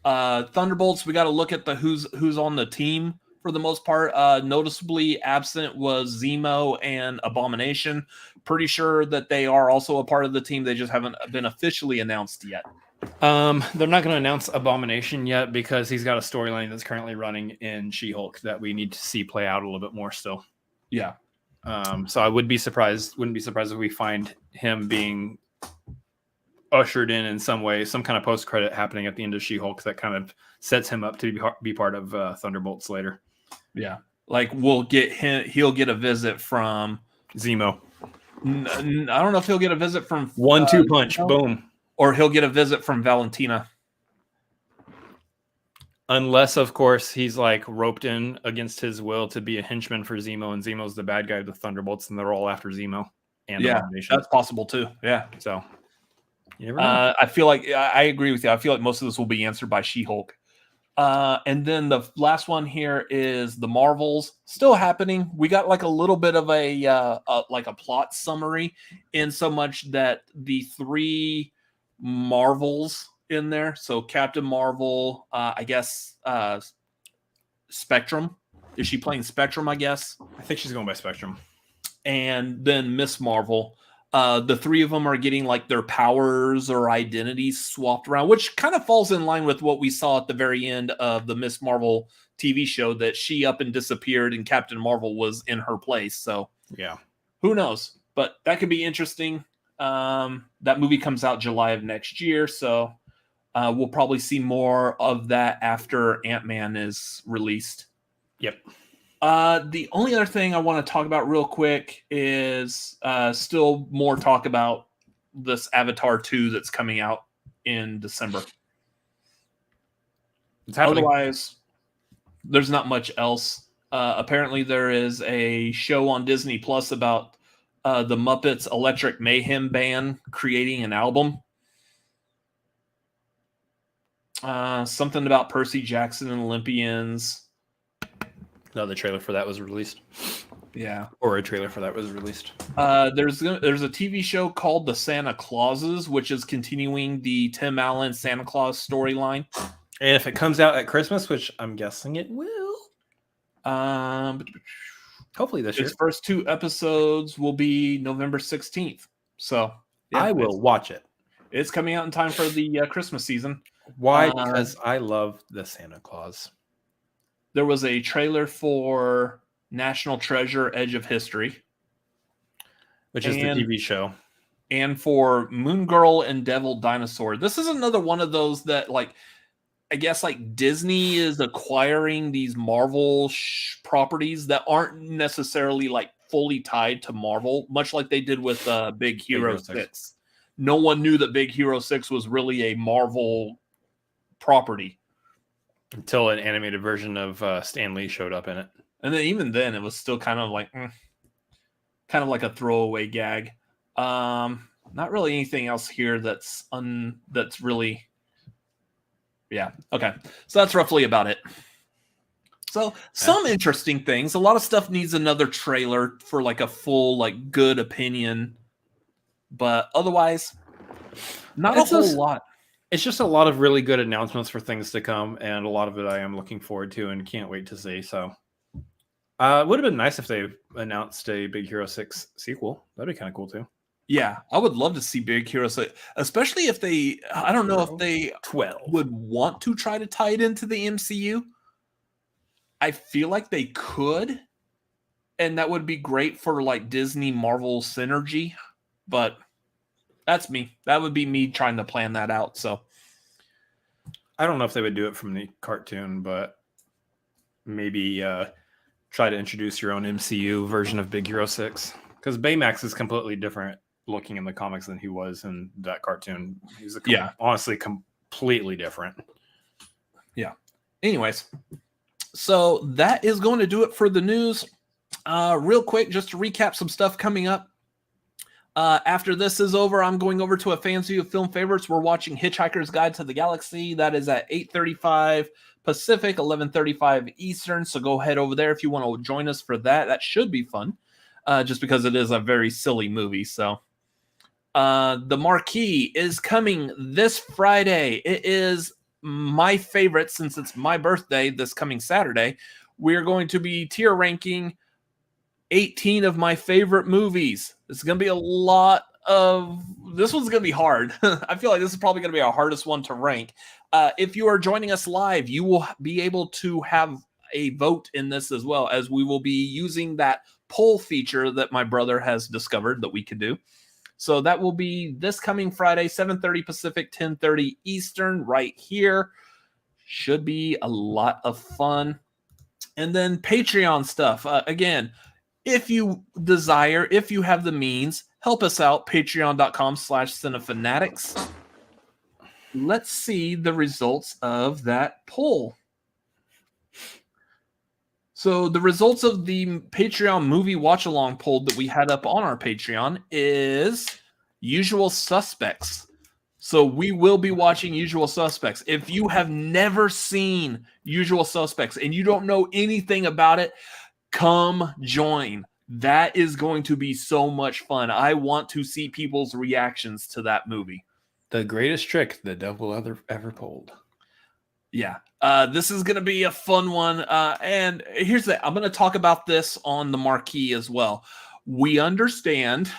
Thunderbolts. We got to look at the who's on the team for the most part. Noticeably absent was Zemo and Abomination. Pretty sure that they are also a part of the team. They just haven't been officially announced yet. They're not going to announce Abomination yet because he's got a storyline that's currently running in She-Hulk that we need to see play out a little bit more still. Yeah. So I wouldn't be surprised if we find him being ushered in some way, some kind of post credit happening at the end of She-Hulk that kind of sets him up to be part of Thunderbolts later. Yeah. Like he'll get a visit from Zemo. I don't know if he'll get a visit from 1-2 punch. Boom. Or he'll get a visit from Valentina. Unless, of course, he's like roped in against his will to be a henchman for Zemo, and Zemo's the bad guy of the Thunderbolts, and they're all after Zemo. And that's possible too. Yeah. So you never know. I feel like I agree with you. I feel like most of this will be answered by She-Hulk. And then the last one here is the Marvels still happening. We got like a little bit of a plot summary in so much that the 3 Marvels in there. So Captain Marvel, I guess Spectrum. Is she playing Spectrum, I guess? I think she's going by Spectrum. And then Miss Marvel. The 3 of them are getting like their powers or identities swapped around, which kind of falls in line with what we saw at the very end of the Miss Marvel TV show, that she up and disappeared and Captain Marvel was in her place. So yeah, who knows? But that could be interesting. That movie comes out July of next year, so we'll probably see more of that after Ant-Man is released. Yep. The only other thing I want to talk about real quick is still more talk about this Avatar 2 that's coming out in December. Otherwise, there's not much else. Apparently, there is a show on Disney Plus about the Muppets Electric Mayhem Band creating an album. Something about Percy Jackson and Olympians. No, the trailer for that was released. Yeah. Or a trailer for that was released. There's a TV show called The Santa Clauses, which is continuing the Tim Allen Santa Claus storyline. And if it comes out at Christmas, which I'm guessing it will. Hopefully this year. Its first 2 episodes will be November 16th. So yeah, I will watch it. It's coming out in time for the Christmas season. Why? Because I love the Santa Claus. There was a trailer for National Treasure: Edge of History, which is the TV show, and for Moon Girl and Devil Dinosaur. This is another one of those that, like, I guess, like, Disney is acquiring these Marvel properties that aren't necessarily like fully tied to Marvel, much like they did with Big Hero 6. No one knew that Big Hero 6 was really a Marvel property until an animated version of Stan Lee showed up in it. And then even then, it was still kind of like, kind of like a throwaway gag. Not really anything else here that's really, yeah. Okay, so that's roughly about it. So some interesting things. A lot of stuff needs another trailer for like a full like good opinion, but otherwise, not a whole lot. It's just a lot of really good announcements for things to come, and a lot of it I am looking forward to and can't wait to see. So, it would have been nice if they announced a Big Hero 6 sequel. That'd be kind of cool too. Yeah, I would love to see Big Hero 6, especially if they. I don't know if they 12 would want to try to tie it into the MCU. I feel like they could, and that would be great for like Disney Marvel synergy, but that's me. That would be me trying to plan that out. So I don't know if they would do it from the cartoon, but maybe try to introduce your own MCU version of Big Hero 6, because Baymax is completely different looking in the comics than he was in that cartoon. He's honestly completely different. Yeah. Anyways. So that is going to do it for the news. Real quick, just to recap some stuff coming up. After this is over, I'm going over to a Fans View of Film Favorites. We're watching Hitchhiker's Guide to the Galaxy. That is at 8:35 Pacific, 11:35 Eastern. So go head over there if you want to join us for that. That should be fun, just because it is a very silly movie. So the Marquee is coming this Friday. It is my favorite, since it's my birthday this coming Saturday. We're going to be tier ranking 18 of my favorite movies. It's going to be a lot of... This one's going to be hard. I feel like this is probably going to be our hardest one to rank. If you are joining us live, you will be able to have a vote in this as well, as we will be using that poll feature that my brother has discovered that we could do. So that will be this coming Friday, 7:30 Pacific, 10:30 Eastern, right here. Should be a lot of fun. And then Patreon stuff. Again, if you desire, if you have the means, help us out, patreon.com/cinefanatics. Let's see the results of that poll. So the results of the Patreon movie watch-along poll that we had up on our Patreon is Usual Suspects. So we will be watching Usual Suspects. If you have never seen Usual Suspects and you don't know anything about it, come join. That is going to be so much fun. I want to see people's reactions to that movie. The greatest trick the devil ever pulled. Yeah. This is going to be a fun one. And here's the... I'm going to talk about this on the Marquee as well. We understand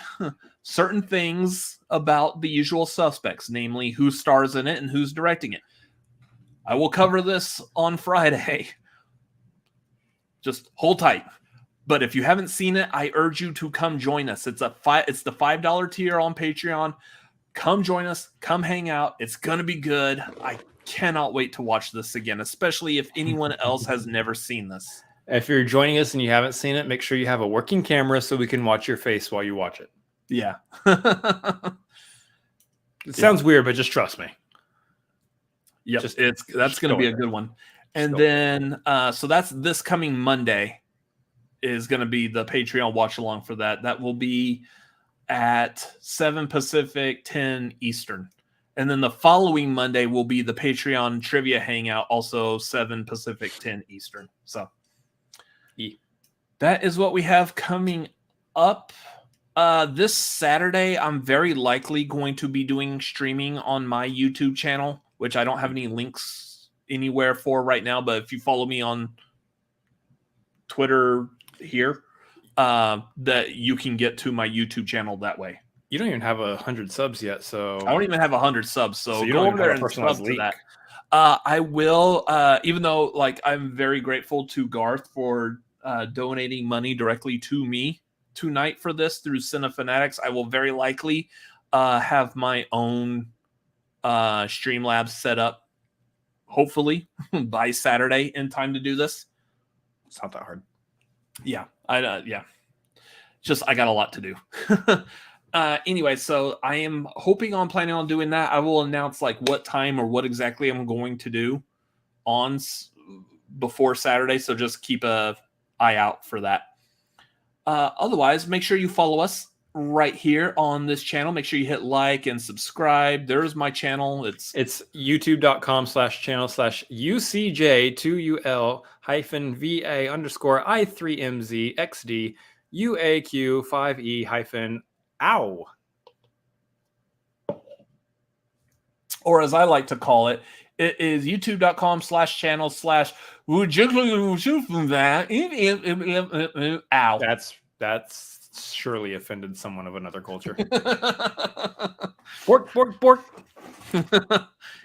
certain things about the Usual Suspects, namely who stars in it and who's directing it. I will cover this on Friday. Just hold tight. But if you haven't seen it, I urge you to come join us. It's the $5 tier on Patreon. Come join us. Come hang out. It's going to be good. I cannot wait to watch this again, especially if anyone else has never seen this. If you're joining us and you haven't seen it, make sure you have a working camera so we can watch your face while you watch it. Yeah. It sounds weird, but just trust me. Yep. That's going to be a good one. And then, so that's this coming Monday is going to be the Patreon watch along for that. That will be at 7 Pacific, 10 Eastern. And then the following Monday will be the Patreon trivia hangout, also 7 Pacific, 10 Eastern. So that is what we have coming up. This Saturday, I'm very likely going to be doing streaming on my YouTube channel, which I don't have any links anywhere for right now. But if you follow me on Twitter here, that you can get to my YouTube channel that way. You don't even have 100 subs yet, so I don't even have 100 subs. So you go don't over there and personalized sub link. to that. I will, even though like I'm very grateful to Garth for donating money directly to me tonight for this through Cinefanatics. I will very likely have my own Streamlabs set up, hopefully by Saturday in time to do this. It's not that hard. Yeah, yeah. Just I got a lot to do. Anyway, so I am planning on doing that. I will announce like what time or what exactly I'm going to do on before Saturday. So just keep a eye out for that. Otherwise, make sure you follow us right here on this channel. Make sure you hit like and subscribe. There's my channel. It's youtube.com/channel/UCJ2UL-VA_I3MZ XD UAQ5E-ow. or as I like to call it, it is youtube.com/channel/ow. That's surely offended someone of another culture. Bork, bork, bork.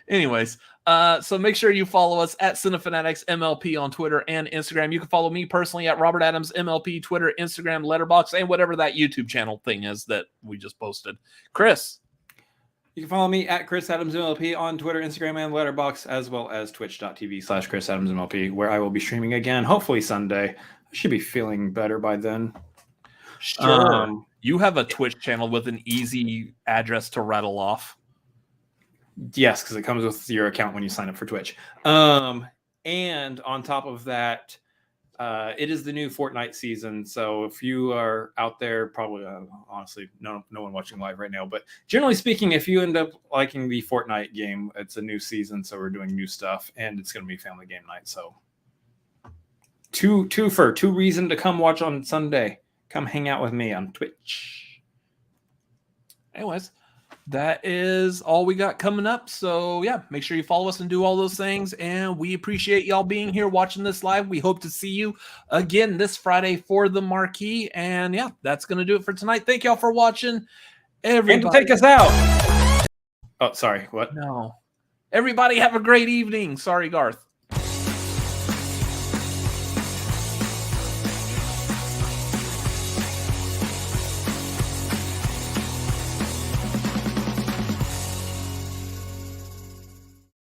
Anyways, so make sure you follow us at Cinefanatics MLP on Twitter and Instagram. You can follow me personally at Robert Adams MLP, Twitter, Instagram, Letterboxd, and whatever that YouTube channel thing is that we just posted. Chris. You can follow me at Chris Adams MLP on Twitter, Instagram, and Letterboxd, as well as twitch.tv/Chris Adams MLP, where I will be streaming again, hopefully Sunday. I should be feeling better by then. Sure. You have a Twitch channel with an easy address to rattle off. Yes, because it comes with your account when you sign up for Twitch. And on top of that, it is the new Fortnite season. So if you are out there, probably, honestly, no one watching live right now. But generally speaking, if you end up liking the Fortnite game, it's a new season. So we're doing new stuff. And it's going to be family game night. So two reason to come watch on Sunday. Come hang out with me on Twitch. Anyways, that is all we got coming up. So yeah, make sure you follow us and do all those things. And we appreciate y'all being here watching this live. We hope to see you again this Friday for the marquee. And yeah, that's going to do it for tonight. Thank y'all for watching. Everybody, And to take us out. Oh, sorry. What? No. Everybody have a great evening. Sorry, Garth.